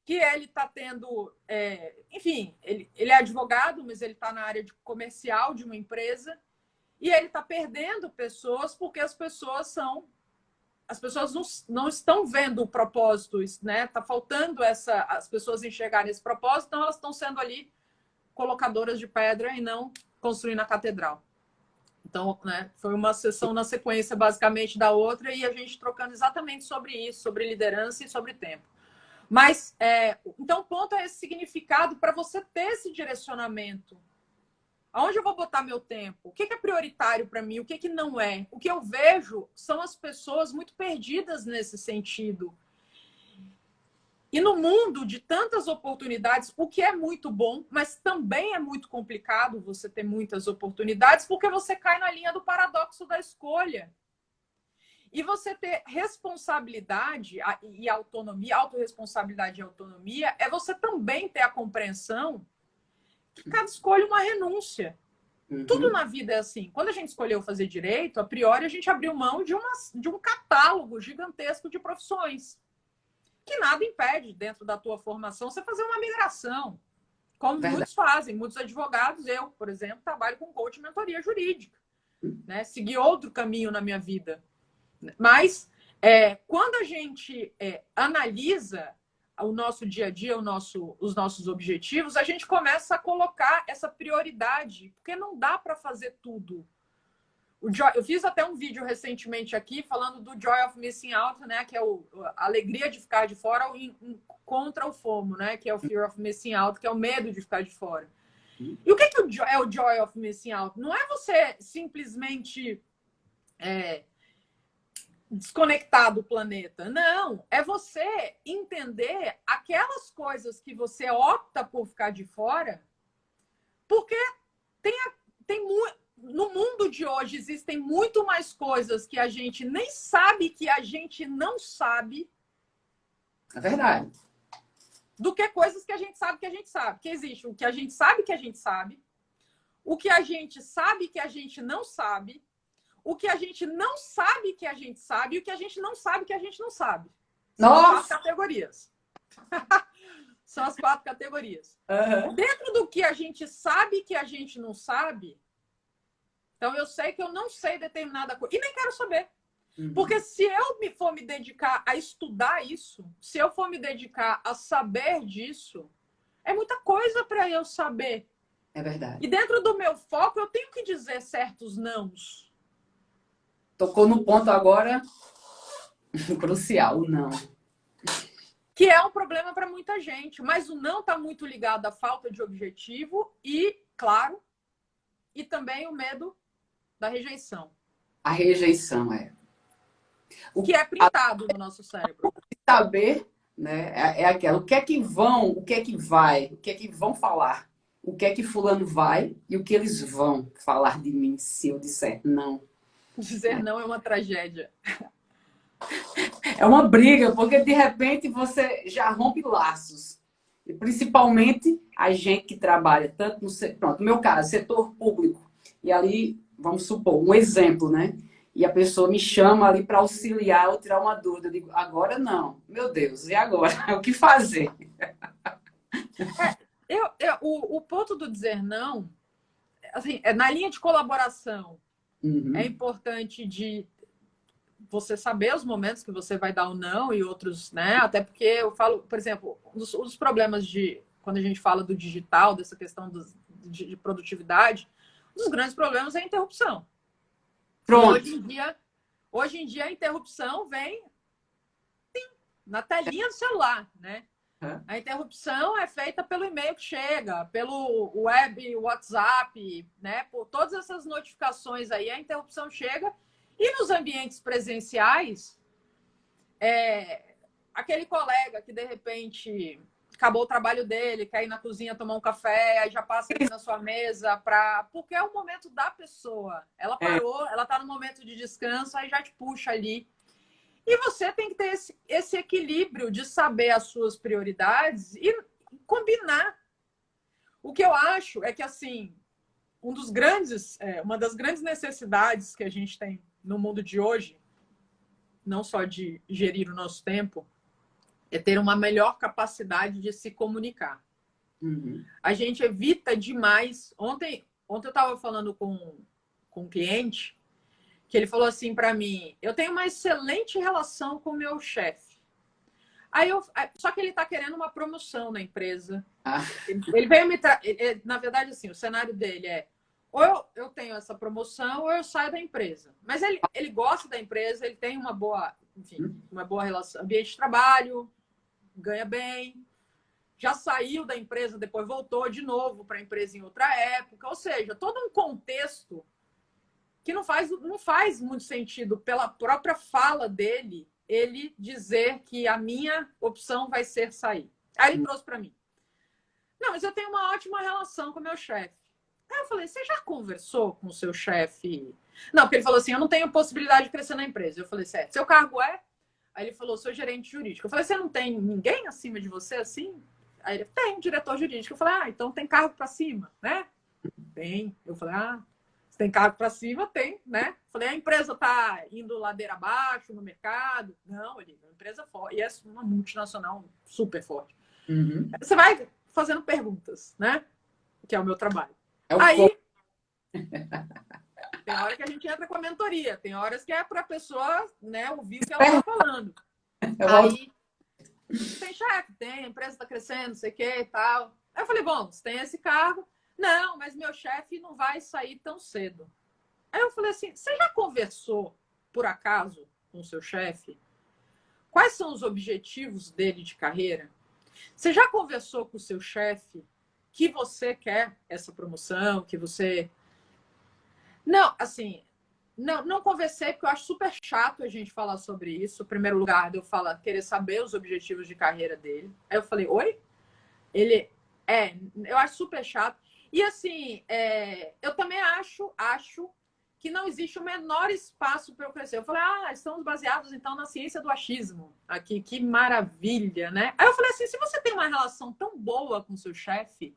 que ele está tendo... enfim, ele é advogado, mas ele está na área de comercial de uma empresa e ele está perdendo pessoas porque as pessoas não estão vendo o propósito, né? Está faltando as pessoas enxergarem esse propósito, então elas estão sendo ali colocadoras de pedra e não construindo a catedral. Então, né, foi uma sessão na sequência, basicamente, da outra, e a gente trocando exatamente sobre isso, sobre liderança e sobre tempo. Mas, então, o ponto é esse significado para você ter esse direcionamento. Aonde eu vou botar meu tempo? O que é prioritário para mim? O que não é? O que eu vejo são as pessoas muito perdidas nesse sentido. E no mundo de tantas oportunidades, o que é muito bom, mas também é muito complicado você ter muitas oportunidades, porque você cai na linha do paradoxo da escolha. E você ter responsabilidade e autonomia, autorresponsabilidade e autonomia, é você também ter a compreensão que cada escolha é uma renúncia. Tudo na vida é assim. Quando a gente escolheu fazer direito, a priori a gente abriu mão de um catálogo gigantesco de profissões. Que nada impede, dentro da tua formação, você fazer uma migração. Como muitos fazem, muitos advogados. Eu, por exemplo, trabalho com coaching e mentoria jurídica. Né? Segui outro caminho na minha vida. Mas, quando a gente analisa o nosso dia a dia, os nossos objetivos, a gente começa a colocar essa prioridade, porque não dá para fazer tudo. Eu fiz até um vídeo recentemente aqui falando do Joy of Missing Out, né, que é a alegria de ficar de fora contra o FOMO, né, que é o Fear of Missing Out, que é o medo de ficar de fora. E o que é o Joy of Missing Out? Não é você simplesmente desconectar do planeta. Não, é você entender aquelas coisas que você opta por ficar de fora, porque no mundo de hoje existem muito mais coisas que a gente nem sabe que a gente não sabe. É verdade. Do que coisas que a gente sabe que a gente sabe. Que existe o que a gente sabe que a gente sabe, o que a gente sabe que a gente não sabe, o que a gente não sabe que a gente sabe e o que a gente não sabe que a gente não sabe. São as 4 categorias. São as 4 categorias. Dentro do que a gente sabe que a gente não sabe, então eu sei que eu não sei determinada coisa. E nem quero saber. Porque se eu for me dedicar a estudar isso, se eu for me dedicar a saber disso, é muita coisa para eu saber. É verdade. E dentro do meu foco, eu tenho que dizer certos nãos. Tocou no ponto agora crucial, o não. Que é um problema para muita gente. Mas o não está muito ligado à falta de objetivo e, claro, e também o medo da rejeição. A rejeição, O que é printado no nosso cérebro. Saber, né, é aquela. O que é que vão, o que é que vai, o que é que vão falar, o que é que fulano vai e o que eles vão falar de mim se eu disser não. Dizer não é uma tragédia. É uma briga, porque de repente você já rompe laços. E principalmente a gente que trabalha tanto no meu caso, setor público. E ali, vamos supor, um exemplo, né? e a pessoa me chama ali para auxiliar ou tirar uma dúvida. Eu digo, agora não. Meu Deus, e agora? O que fazer? O ponto do dizer não, assim, na linha de colaboração, é Uhum. importante de você saber os momentos que você vai dar o não e outros, né? Até porque eu falo, por exemplo, os problemas de quando a gente fala do digital, dessa questão de produtividade, um dos grandes problemas é a interrupção. E Pronto. hoje em dia a interrupção vem na telinha do celular, né? A interrupção é feita pelo e-mail que chega, pelo web, WhatsApp, né? Por todas essas notificações aí, a interrupção chega. E nos ambientes presenciais, aquele colega que de repente acabou o trabalho dele, quer ir na cozinha tomar um café, aí já passa aqui na sua mesa porque é o momento da pessoa. Ela parou, ela está no momento de descanso, aí já te puxa ali. E você tem que ter esse equilíbrio de saber as suas prioridades e combinar. O que eu acho é que, assim, uma das grandes necessidades que a gente tem no mundo de hoje, não só de gerir o nosso tempo, é ter uma melhor capacidade de se comunicar. Uhum. A gente evita demais. Ontem eu estava falando com um cliente que ele falou assim para mim: eu tenho uma excelente relação com o meu chefe. Só que ele está querendo uma promoção na empresa. Ele veio na verdade, assim, o cenário dele é: ou eu tenho essa promoção ou eu saio da empresa. Mas ele gosta da empresa, ele tem uma boa relação, ambiente de trabalho, ganha bem, já saiu da empresa, depois voltou de novo para a empresa em outra época. Ou seja, todo um contexto que não faz muito sentido pela própria fala dele, ele dizer que a minha opção vai ser sair. Aí ele trouxe para mim: não, mas eu tenho uma ótima relação com o meu chefe. Aí eu falei: você já conversou com o seu chefe? Não, porque ele falou assim: eu não tenho possibilidade de crescer na empresa. Eu falei: certo, seu cargo é? Aí ele falou: sou gerente jurídico. Eu falei: você não tem ninguém acima de você assim? Aí ele: tem um diretor jurídico. Eu falei: então tem cargo para cima, né? Tem. Eu falei: você tem cargo para cima? Tem, né? Falei: a empresa está indo ladeira abaixo no mercado? Não, ele é uma empresa forte. E é uma multinacional super forte. Uhum. Você vai fazendo perguntas, né? Que é o meu trabalho. Aí, tem hora que a gente entra com a mentoria, tem horas que é para a pessoa, né, ouvir o que ela está falando. Aí, tem chefe, tem, a empresa está crescendo, não sei o que e tal. Aí eu falei: bom, você tem esse cargo? Não, mas meu chefe não vai sair tão cedo. Aí eu falei assim: você já conversou, por acaso, com o seu chefe? Quais são os objetivos dele de carreira? Você já conversou com o seu chefe que você quer essa promoção, que você... Não, assim, não conversei, porque eu acho super chato a gente falar sobre isso. Em primeiro lugar, eu falo, querer saber os objetivos de carreira dele. Aí eu falei: oi? Ele, eu acho super chato. E assim, eu também acho que não existe o menor espaço para eu crescer. Eu falei: estamos baseados então na ciência do achismo aqui, que maravilha, né? Aí eu falei assim: se você tem uma relação tão boa com seu chefe,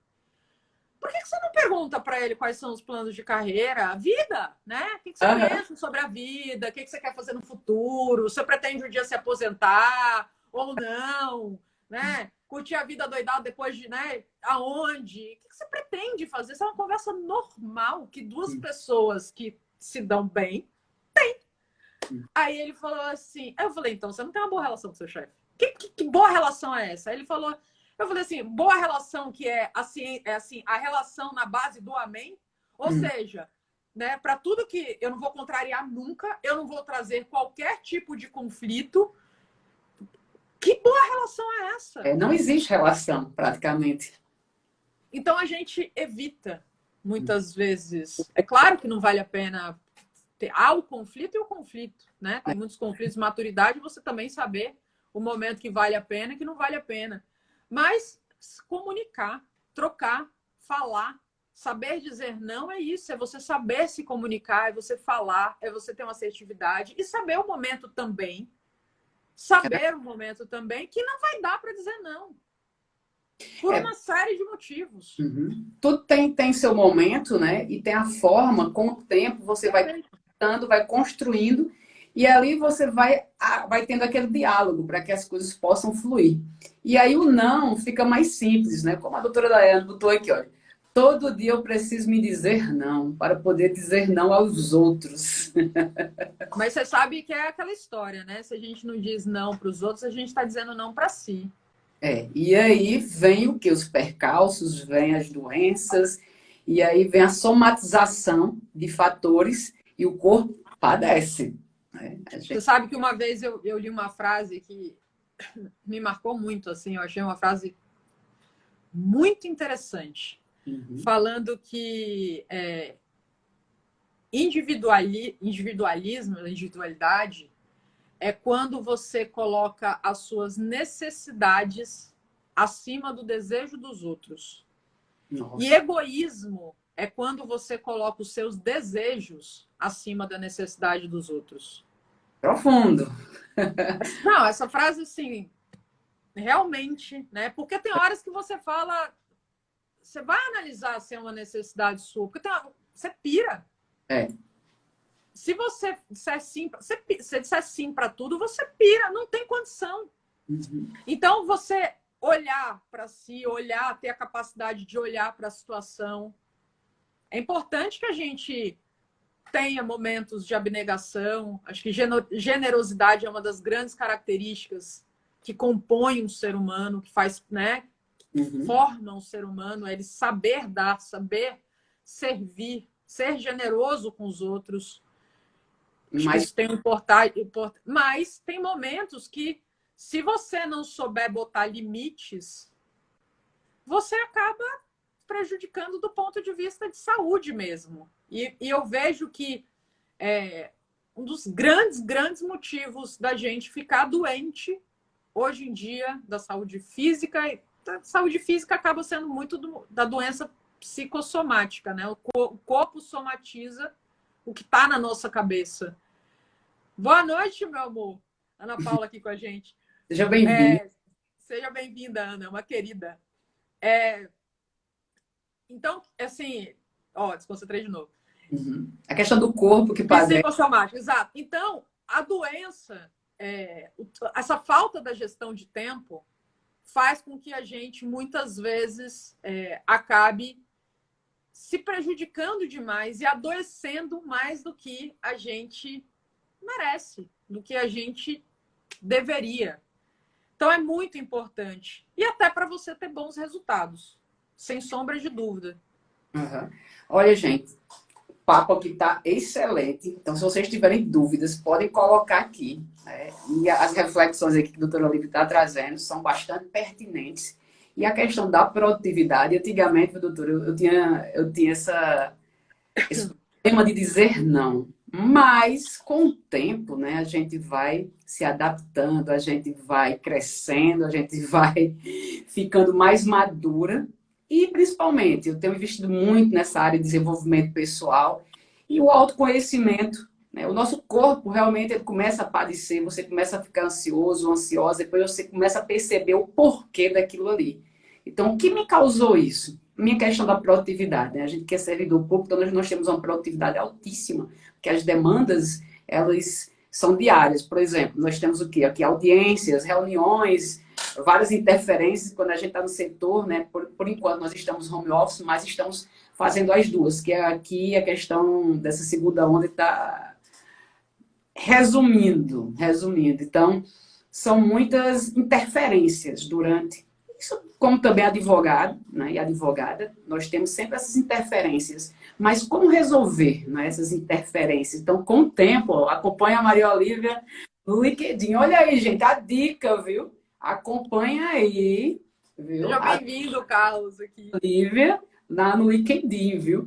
por que você não pergunta para ele quais são os planos de carreira, a vida, né? O que você pensa sobre a vida, o que você quer fazer no futuro, você pretende um dia se aposentar ou não, né? Curtir a vida doidada depois de, né? Aonde? O que você pretende fazer? Isso é uma conversa normal que duas pessoas que se dão bem têm. Aí ele falou assim, eu falei: então você não tem uma boa relação com seu chefe. Que boa relação é essa? Aí ele falou, eu falei assim: boa relação que é assim, a relação na base do amém, ou seja, né, para tudo que eu não vou contrariar nunca, eu não vou trazer qualquer tipo de conflito. Que boa relação é essa? não existe relação, praticamente. Então a gente evita muitas vezes. É claro que não vale a pena há o conflito e o conflito, né? Tem muitos conflitos de maturidade, você também saber o momento que vale a pena e que não vale a pena. Mas comunicar, trocar, falar, saber dizer não é isso, é você saber se comunicar, é você falar, é você ter uma assertividade e saber o momento também. Saber o momento também que não vai dar para dizer não. Por uma série de motivos. Tudo tem seu momento, né? E tem a forma, com o tempo, você vai adaptando, vai construindo, e ali você vai tendo aquele diálogo para que as coisas possam fluir. E aí o não fica mais simples, né? Como a doutora Daiane botou aqui, olha. Todo dia eu preciso me dizer não, para poder dizer não aos outros. Mas você sabe que é aquela história, né? Se a gente não diz não para os outros, a gente está dizendo não para si. E aí vem o que? Os percalços, vem as doenças, e aí vem a somatização de fatores e o corpo padece. Né? Você sabe que uma vez eu li uma frase que me marcou muito, assim, eu achei uma frase muito interessante, falando que individualidade é quando você coloca as suas necessidades acima do desejo dos outros. Nossa. E egoísmo é quando você coloca os seus desejos acima da necessidade dos outros. Profundo. Não, essa frase, assim, realmente, né? Porque tem horas que você fala, você vai analisar se é uma necessidade sua, porque você pira. Se você disser sim, você disser sim para tudo, você pira, não tem condição. Então, você olhar para si, ter a capacidade de olhar para a situação. É importante que a gente tenha momentos de abnegação. Acho que generosidade é uma das grandes características que compõe um ser humano, que faz, né, forma um ser humano, é ele saber dar, saber servir, ser generoso com os outros. Mas isso tem mas tem momentos que, se você não souber botar limites, você acaba prejudicando do ponto de vista de saúde mesmo. E eu vejo que um dos grandes motivos da gente ficar doente hoje em dia, da saúde física, a saúde física acaba sendo muito da doença psicossomática, né? O corpo somatiza o que está na nossa cabeça. Boa noite, meu amor. Ana Paula aqui com a gente. Seja bem-vinda. Seja bem-vinda, Ana, é uma querida. Então, assim, desconcentrei de novo. A questão do corpo que padece. Psicossomática, exato. Então, a doença, essa falta da gestão de tempo faz com que a gente, muitas vezes, acabe se prejudicando demais e adoecendo mais do que a gente merece, do que a gente deveria. Então, é muito importante. E até para você ter bons resultados, sem sombra de dúvida. Olha, gente, o papo aqui está excelente. Então, se vocês tiverem dúvidas, podem colocar aqui. Né? E as reflexões aqui que a doutora Olivia está trazendo são bastante pertinentes. E a questão da produtividade, antigamente, doutora, eu tinha esse problema de dizer não. Mas, com o tempo, né, a gente vai se adaptando, a gente vai crescendo, a gente vai ficando mais madura. E, principalmente, eu tenho investido muito nessa área de desenvolvimento pessoal e o autoconhecimento. Né? O nosso corpo, realmente, ele começa a padecer, você começa a ficar ansioso, ansiosa, depois você começa a perceber o porquê daquilo ali. Então, o que me causou isso? Minha questão da produtividade. Né? A gente que é servidor público, então nós temos uma produtividade altíssima, porque as demandas, elas são diárias. Por exemplo, nós temos o quê? Aqui audiências, reuniões, várias interferências quando a gente está no setor, né? Por enquanto nós estamos home office, mas estamos fazendo as duas, que é aqui a questão dessa segunda onda está resumindo. Então, são muitas interferências durante isso, como também advogado, né, e advogada, nós temos sempre essas interferências. Mas como resolver, né, essas interferências? Então, com o tempo, acompanha a Maria Olivia no LinkedIn. Olha aí, gente, a dica, viu? Acompanha aí, viu? Seja bem-vindo, Carlos, aqui. Olivia, lá no LinkedIn, viu?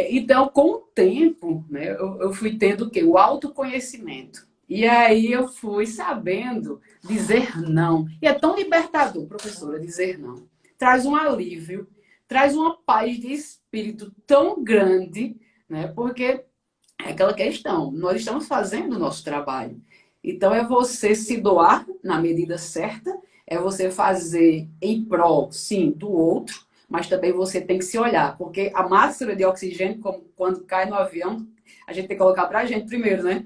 Então, com o tempo, né, eu fui tendo o quê? O autoconhecimento. E aí eu fui sabendo dizer não. E é tão libertador, professora, dizer não. Traz um alívio, traz uma paz de espírito tão grande, né? Porque é aquela questão, nós estamos fazendo o nosso trabalho. Então é você se doar na medida certa, é você fazer em prol, sim, do outro, mas também você tem que se olhar, porque a máscara de oxigênio, como quando cai no avião, a gente tem que colocar pra gente primeiro, né?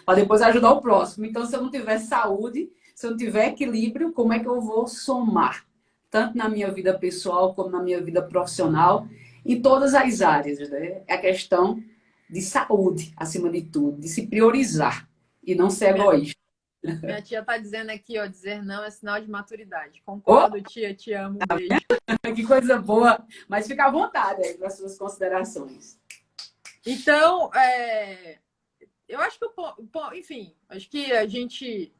Para depois ajudar o próximo. Então, se eu não tiver saúde, se eu não tiver equilíbrio, como é que eu vou somar? Tanto na minha vida pessoal como na minha vida profissional, em todas as áreas, né? É a questão de saúde, acima de tudo, de se priorizar e não ser Minha, egoísta. minha tia tá dizendo aqui, ó, dizer não é sinal de maturidade. Oh, Concordo, tia, te amo, beijo. que coisa boa! Mas fica à vontade aí para as suas considerações. Então, eu acho que enfim, acho que a gente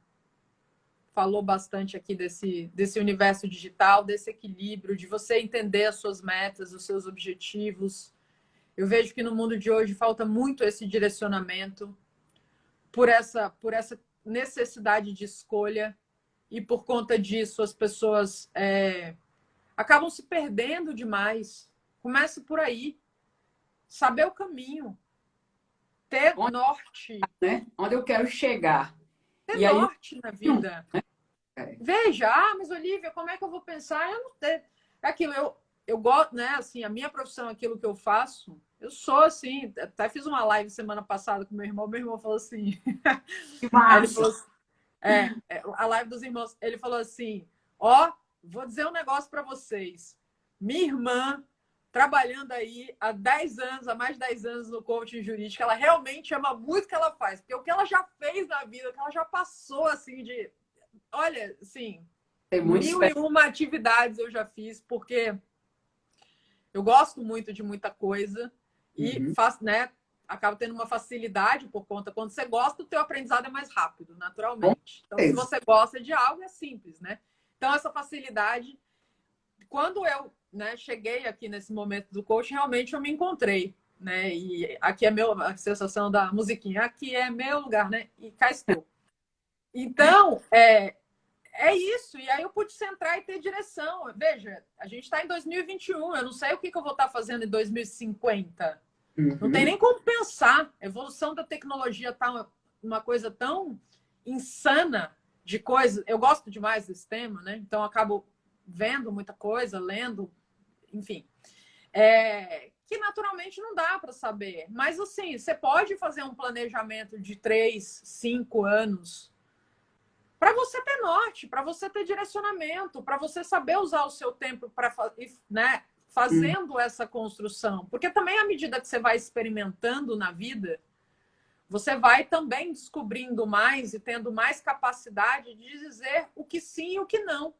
falou bastante aqui desse universo digital, desse equilíbrio, de você entender as suas metas, os seus objetivos. Eu vejo que no mundo de hoje falta muito esse direcionamento por essa necessidade de escolha, e por conta disso as pessoas acabam se perdendo demais. Comece por aí, saber o caminho, ter Onde, norte, né? Onde eu quero chegar. ter E aí, norte na vida. Veja, mas Olivia, como é que eu vou pensar? Eu não tenho. É aquilo, eu gosto, né? Assim, a minha profissão, aquilo que eu faço, eu sou assim. Até fiz uma live semana passada com meu irmão falou assim. que Aí ele massa! falou assim, a live dos irmãos, ele falou assim: ó, vou dizer um negócio para vocês. Minha irmã, trabalhando aí há 10 anos, há mais de 10 anos no coaching jurídico, ela realmente ama muito o que ela faz, porque o que ela já fez na vida, o que ela já passou, assim, de. Olha, assim, Tem muito 1001 atividades eu já fiz, porque eu gosto muito de muita coisa e uhum. faço, né? Acaba tendo uma facilidade por conta. Quando você gosta, o teu aprendizado é mais rápido, Com naturalmente. Então, se certeza. você gosta de algo, é simples, né? Então, essa facilidade, quando eu, né, cheguei aqui nesse momento do coaching, realmente eu me encontrei, né? E aqui é a sensação da musiquinha, aqui é meu lugar, né? E cá estou. Então, é isso, e aí eu pude centrar e ter direção. Veja, a gente está em 2021, eu não sei o que eu vou estar fazendo em 2050. Não tem Uhum. nem como pensar. A evolução da tecnologia está uma coisa tão insana de coisas. Eu gosto demais desse tema, né? Então, eu acabo vendo muita coisa, lendo, enfim. Que naturalmente não dá para saber. Mas, assim, você pode fazer um planejamento de 3, 5 anos para você ter norte, para você ter direcionamento, para você saber usar o seu tempo para, né, Uhum. fazendo essa construção. Porque também, à medida que você vai experimentando na vida, você vai também descobrindo mais e tendo mais capacidade de dizer o que sim e o que não.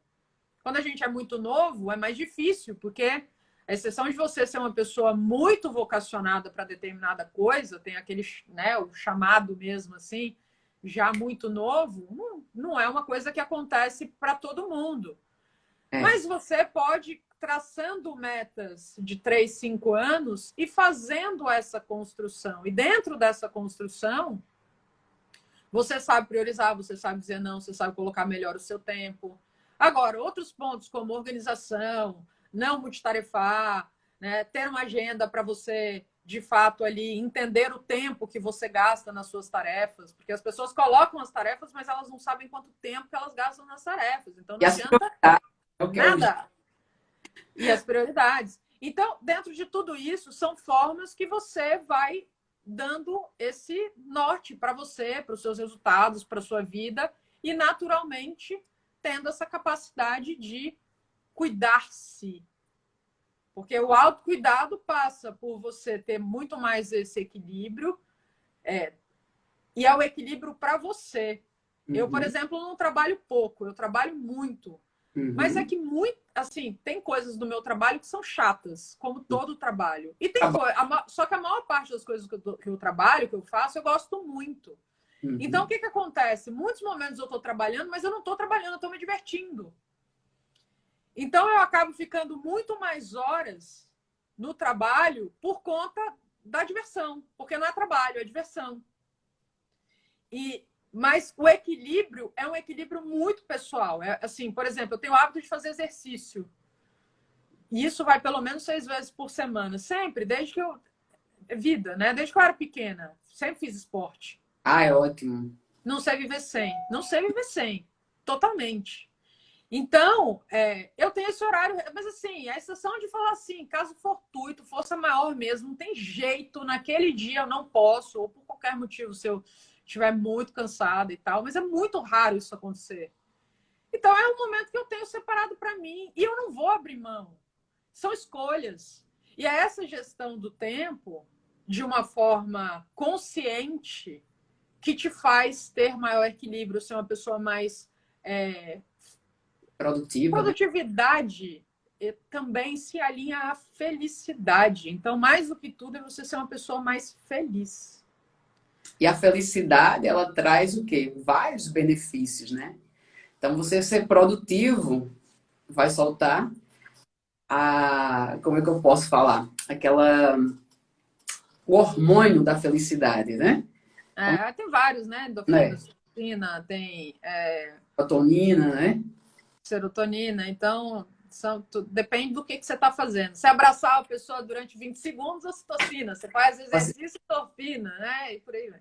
Quando a gente é muito novo, é mais difícil, porque a exceção de você ser uma pessoa muito vocacionada para determinada coisa, tem aquele, né, o chamado mesmo assim, já muito novo, não é uma coisa que acontece para todo mundo. É. Mas você pode traçando metas de 3, 5 anos e fazendo essa construção. E dentro dessa construção, você sabe priorizar, você sabe dizer não, você sabe colocar melhor o seu tempo. Agora, outros pontos como organização, não multitarefar, né, ter uma agenda para você, de fato, ali entender o tempo que você gasta nas suas tarefas, porque as pessoas colocam as tarefas, mas elas não sabem quanto tempo que elas gastam nas tarefas. Então, E não as adianta prioridades, eu quero dizer. nada. E as prioridades. Então, dentro de tudo isso, são formas que você vai dando esse norte para você, para os seus resultados, para a sua vida, e naturalmente tendo essa capacidade de cuidar-se. Porque o autocuidado passa por você ter muito mais esse equilíbrio, e é o equilíbrio para você. Eu, por Uhum. exemplo, não trabalho pouco, eu trabalho muito. Mas é Uhum. que muito, assim, tem coisas do meu trabalho que são chatas, como todo trabalho. E tem Tá bom. coisa, só que a maior parte das coisas que eu trabalho, que eu faço, eu gosto muito. Então, o Uhum. que acontece? Muitos momentos eu estou trabalhando, mas eu não estou trabalhando, eu estou me divertindo. Então, eu acabo ficando muito mais horas no trabalho por conta da diversão, porque não é trabalho, é diversão. Mas o equilíbrio é um equilíbrio muito pessoal. É assim, por exemplo, eu tenho o hábito de fazer exercício. E isso vai pelo menos 6 vezes por semana. Sempre, desde que eu. Vida, né? Desde que eu era pequena. Sempre fiz esporte. Ah, é ótimo. Não sei viver sem. Não sei viver sem. Totalmente. Então, eu tenho esse horário, mas assim, a exceção de falar assim, caso fortuito, força maior mesmo, não tem jeito, naquele dia eu não posso, ou por qualquer motivo, se eu estiver muito cansada e tal, mas é muito raro isso acontecer. Então, é um momento que eu tenho separado para mim, e eu não vou abrir mão. São escolhas. E é essa gestão do tempo, de uma forma consciente, que te faz ter maior equilíbrio, ser uma pessoa mais Produtiva, né? produtividade também se alinha à felicidade. Então, mais do que tudo, é você ser uma pessoa mais feliz. E a felicidade, ela traz o quê? Vários benefícios, né? Então, você ser produtivo vai soltar como é que eu posso falar? O hormônio da felicidade, né? Então, Tem vários, né? Endorfina, né? citocina, tem Serotonina, né? serotonina. Então, depende do que você está fazendo. Se abraçar a pessoa durante 20 segundos, ocitocina. Você faz exercício, endorfina, né? E por aí vai.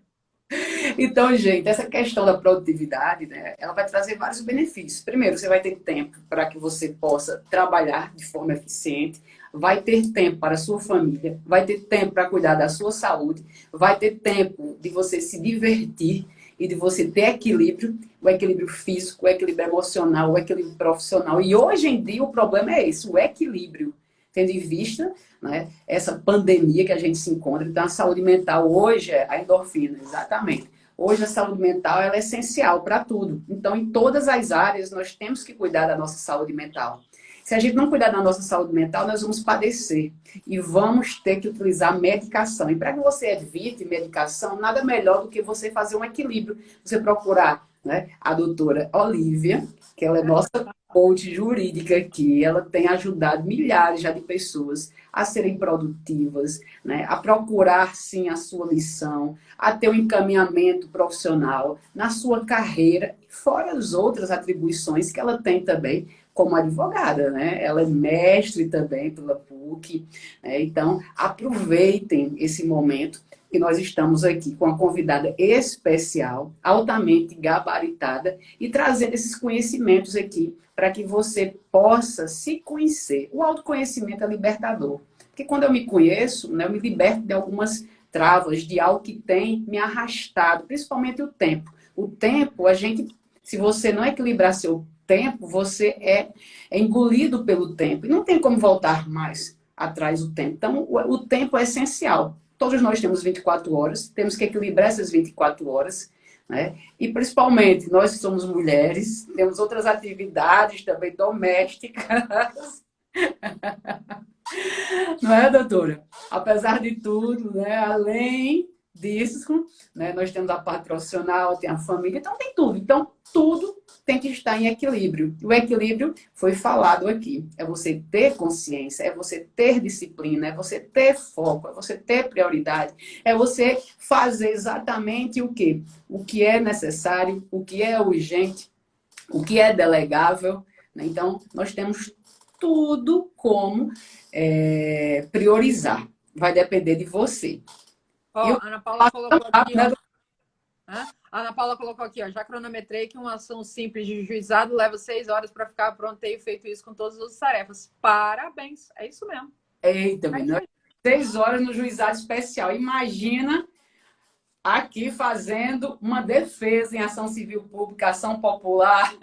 Então, gente, essa questão da produtividade, né, ela vai trazer vários benefícios. Primeiro, você vai ter tempo para que você possa trabalhar de forma eficiente, vai ter tempo para a sua família, vai ter tempo para cuidar da sua saúde, vai ter tempo de você se divertir e de você ter equilíbrio, o equilíbrio físico, o equilíbrio emocional, o equilíbrio profissional. E hoje em dia o problema é esse, o equilíbrio. Tendo em vista, né, essa pandemia que a gente se encontra. Então, a saúde mental hoje é a endorfina, exatamente. Hoje a saúde mental ela é essencial para tudo. Então, em todas as áreas, nós temos que cuidar da nossa saúde mental. Se a gente não cuidar da nossa saúde mental, nós vamos padecer e vamos ter que utilizar medicação. E para que você evite medicação, nada melhor do que você fazer um equilíbrio. Você procurar, né, a doutora Olivia, que ela é nossa coach jurídica aqui, ela tem ajudado milhares já de pessoas a serem produtivas, né, a procurar sim a sua missão, a ter um encaminhamento profissional na sua carreira, fora as outras atribuições que ela tem também como advogada, né? Ela é mestre também pela PUC, né? Então aproveitem esse momento que nós estamos aqui com uma convidada especial, altamente gabaritada e trazendo esses conhecimentos aqui para que você possa se conhecer. O autoconhecimento é libertador. Porque quando eu me conheço, né, eu me liberto de algumas travas, de algo que tem me arrastado, principalmente o tempo. O tempo, se você não equilibrar seu tempo, você é engolido pelo tempo. E não tem como voltar mais atrás do tempo. Então, o tempo é essencial. Todos nós temos 24 horas, temos que equilibrar essas 24 horas, né? E principalmente, nós que somos mulheres, temos outras atividades também domésticas, não é, doutora? Apesar de tudo, né? Além disso, né? Nós temos a parte profissional, tem a família, então tem tudo. Então, tudo tem que estar em equilíbrio. O equilíbrio foi falado aqui. É você ter consciência, é você ter disciplina, é você ter foco, é você ter prioridade, é você fazer exatamente o quê? O que é necessário, o que é urgente, o que é delegável, né? Então, nós temos tudo como priorizar. Vai depender de você. Ó, E o a Ana Paula colocou aqui, né, ó. A Ana Paula colocou aqui, ó. Já cronometrei que uma ação simples de juizado leva 6 horas para ficar pronta. Tenho feito isso com todas as tarefas. Parabéns. É isso mesmo. eita, É isso menina, aí. 6 horas no juizado especial. Imagina aqui fazendo uma defesa em ação civil pública, ação popular,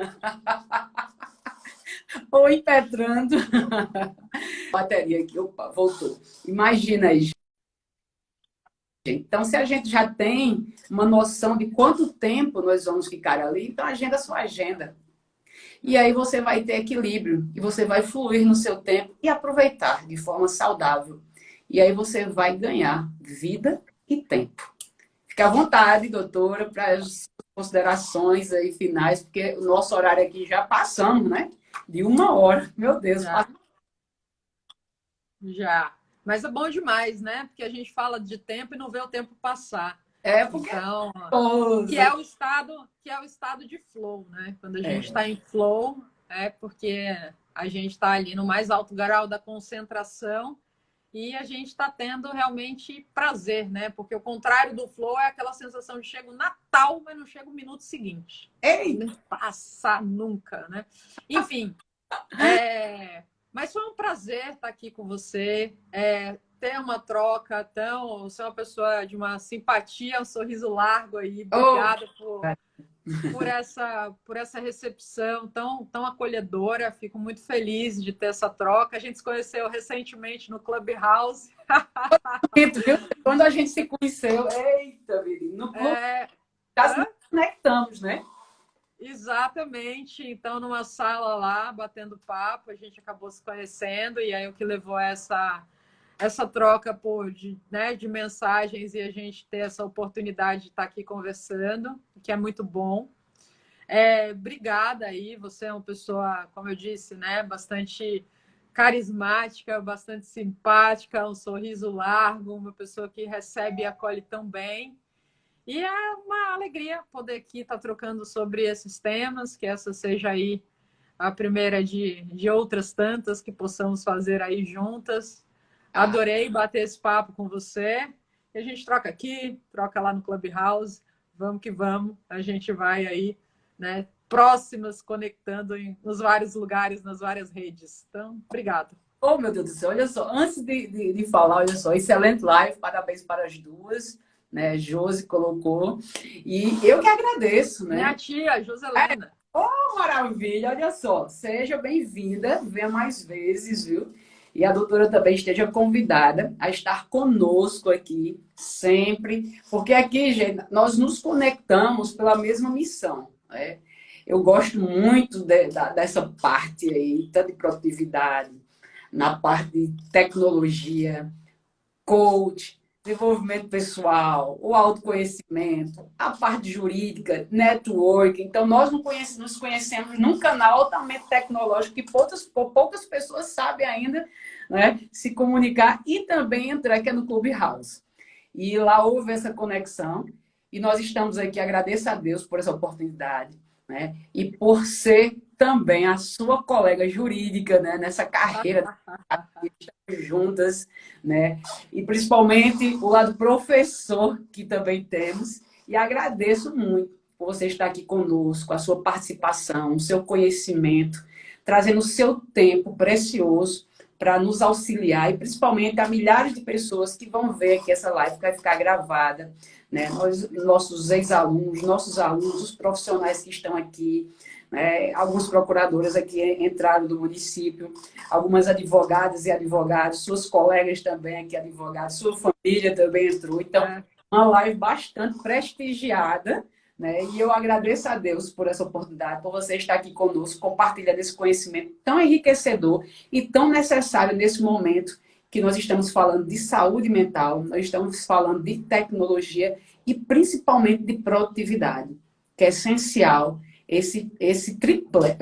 ou impetrando. Bateria aqui, opa, voltou. Imagina aí. Então, se a gente já tem uma noção de quanto tempo nós vamos ficar ali, então agenda a sua agenda. E aí você vai ter equilíbrio e você vai fluir no seu tempo e aproveitar de forma saudável. E aí você vai ganhar vida e tempo. Fique à vontade, doutora, para as considerações aí finais, porque o nosso horário aqui já passamos, né? De 1 hora. Meu Deus, Já, já. Mas é bom demais, né? Porque a gente fala de tempo e não vê o tempo passar. é porque é Então, gostoso. que é o estado de flow, né? Quando a gente É. está em flow, é porque a gente está ali no mais alto grau da concentração e a gente está tendo realmente prazer, né? Porque o contrário do flow é aquela sensação de chega o Natal, mas não chega o minuto seguinte. Ei! Não passa nunca, né? Enfim, mas foi um prazer estar aqui com você, ter uma troca tão... Você é uma pessoa de uma simpatia, um sorriso largo aí. Obrigada por essa recepção tão acolhedora. Fico muito feliz de ter essa troca. A gente se conheceu recentemente no Clubhouse. Quando a gente se conheceu, eita, menino, no clube, nos conectamos, né? Exatamente. Então, numa sala lá, batendo papo, a gente acabou se conhecendo, e aí o que levou essa troca de mensagens e a gente ter essa oportunidade de estar aqui conversando, que é muito bom. Obrigada aí, você é uma pessoa, como eu disse, né, bastante carismática, bastante simpática, um sorriso largo, uma pessoa que recebe e acolhe tão bem. E é uma alegria poder aqui estar trocando sobre esses temas, que essa seja aí a primeira de outras tantas que possamos fazer aí juntas. Adorei bater esse papo com você. E a gente troca aqui, troca lá no Clubhouse. Vamos que vamos. A gente vai aí, né, próximas, conectando nos vários lugares, nas várias redes. Então, obrigado. Oh, meu Deus do céu, olha só, antes de falar, olha só, excelente live, parabéns para as duas, né? Josi colocou. E eu que agradeço, né? Minha tia, Joselena. Oh, maravilha, olha só, seja bem-vinda, venha mais vezes, viu? E a doutora também esteja convidada a estar conosco aqui, sempre, porque aqui, gente, nós nos conectamos pela mesma missão, né? Eu gosto muito dessa parte aí, tanto de produtividade, na parte de tecnologia, coach, desenvolvimento pessoal, o autoconhecimento, a parte jurídica, network. Então, nós nos conhecemos num canal altamente tecnológico que poucas pessoas sabem ainda, né, se comunicar e também entrar, que é no Clubhouse. E lá houve essa conexão e nós estamos aqui, agradeço a Deus por essa oportunidade, né, e por ser também a sua colega jurídica, né, nessa carreira juntas, né? E principalmente o lado professor que também temos. E agradeço muito por você estar aqui conosco, a sua participação, o seu conhecimento, trazendo o seu tempo precioso para nos auxiliar e principalmente a milhares de pessoas que vão ver aqui essa live que vai ficar gravada, né? Nossos ex-alunos, nossos alunos, os profissionais que estão aqui, alguns procuradores aqui entraram do município, algumas advogadas e advogados, suas colegas também aqui advogados, sua família também entrou. Então, uma live bastante prestigiada, né? E eu agradeço a Deus por essa oportunidade, por você estar aqui conosco, compartilhando esse conhecimento tão enriquecedor e tão necessário nesse momento que nós estamos falando de saúde mental, nós estamos falando de tecnologia e principalmente de produtividade, que é essencial. Esse tripé,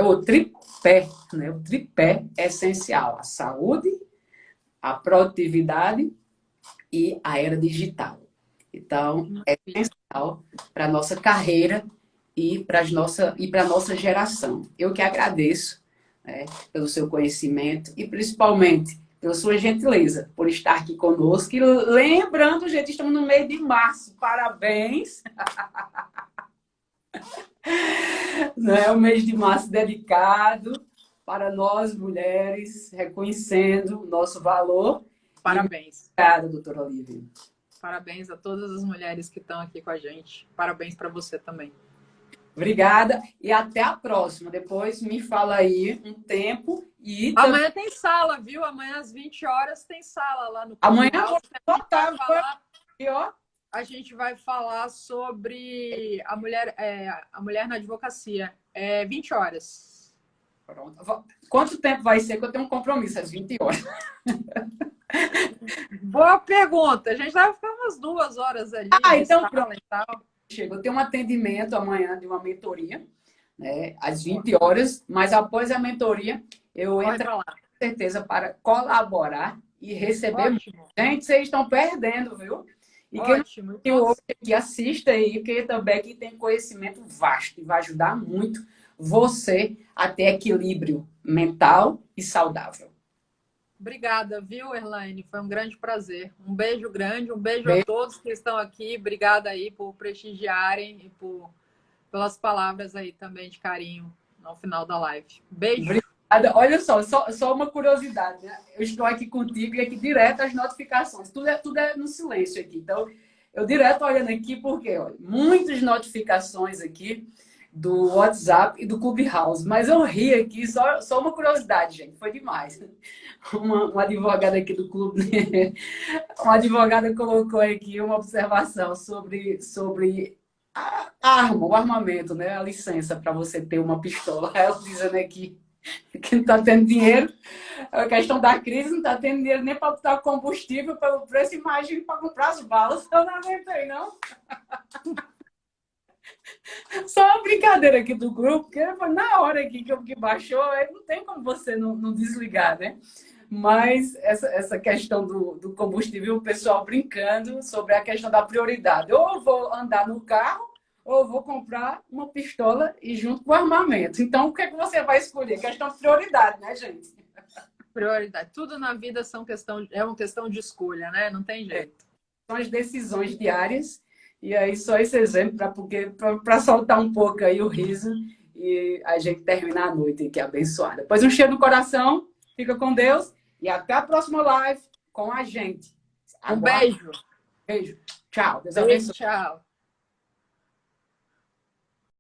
né? O tripé é essencial: a saúde, a produtividade e a era digital. Então, é essencial para a nossa carreira e para a nossa geração. Eu que agradeço, né, pelo seu conhecimento e principalmente pela sua gentileza por estar aqui conosco. E lembrando, gente, estamos no mês de março. Parabéns! É o mês de março dedicado para nós, mulheres, reconhecendo o nosso valor. Parabéns. Obrigada, doutora Olivia. Parabéns a todas as mulheres que estão aqui com a gente. Parabéns para você também. Obrigada e até a próxima. Depois me fala aí um tempo. E amanhã tem sala, viu? Amanhã às 20 horas tem sala lá no Amanhã vou botar aqui, ó. A gente vai falar sobre a mulher na advocacia. 20 horas. Pronto. Quanto tempo vai ser que eu tenho um compromisso às 20 horas? Boa pergunta. A gente vai ficar umas 2 horas ali. Então pronto. Eu tenho um atendimento amanhã de uma mentoria, né, às 20 horas, mas após a mentoria eu entro com certeza para colaborar e receber. Ótimo. Gente, vocês estão perdendo, viu? E Ótimo. quem hoje aqui assista aí, porque também aqui tem conhecimento vasto e vai ajudar muito você a ter equilíbrio mental e saudável. Obrigada, viu, Erlaine? Foi um grande prazer. Um beijo grande, um beijo a todos que estão aqui. Obrigada aí por prestigiarem e pelas palavras aí também de carinho no final da live. Beijo. Obrigada. Olha só uma curiosidade, né? Eu estou aqui contigo e aqui direto as notificações. Tudo é no silêncio aqui. Então, eu direto olhando aqui porque, olha, muitas notificações aqui do WhatsApp e do Clubhouse. Mas eu ri aqui, só uma curiosidade, gente. Foi demais. Uma advogada aqui do clube, uma advogada colocou aqui uma observação sobre a arma, o armamento, né? A licença para você ter uma pistola. Ela dizendo aqui que não está tendo dinheiro, a questão da crise, não está tendo dinheiro nem para botar combustível pelo preço, imagine para comprar as balas. Eu não aguentei, não. Só uma brincadeira aqui do grupo, porque foi na hora aqui que baixou, aí não tem como você não desligar, né? Mas essa questão do combustível, o pessoal brincando sobre a questão da prioridade. Ou eu vou andar no carro, ou eu vou comprar uma pistola e junto com o armamento. Então, o que é que você vai escolher? Questão de prioridade, né, gente? Prioridade. Tudo na vida é uma questão de escolha, né? Não tem jeito. São as decisões diárias. E aí, só esse exemplo para soltar um pouco aí o riso e a gente terminar a noite aqui abençoada. Pois um cheiro no coração, fica com Deus e até a próxima live com a gente. Um beijo. Beijo. Tchau. Deus abençoe. Tchau.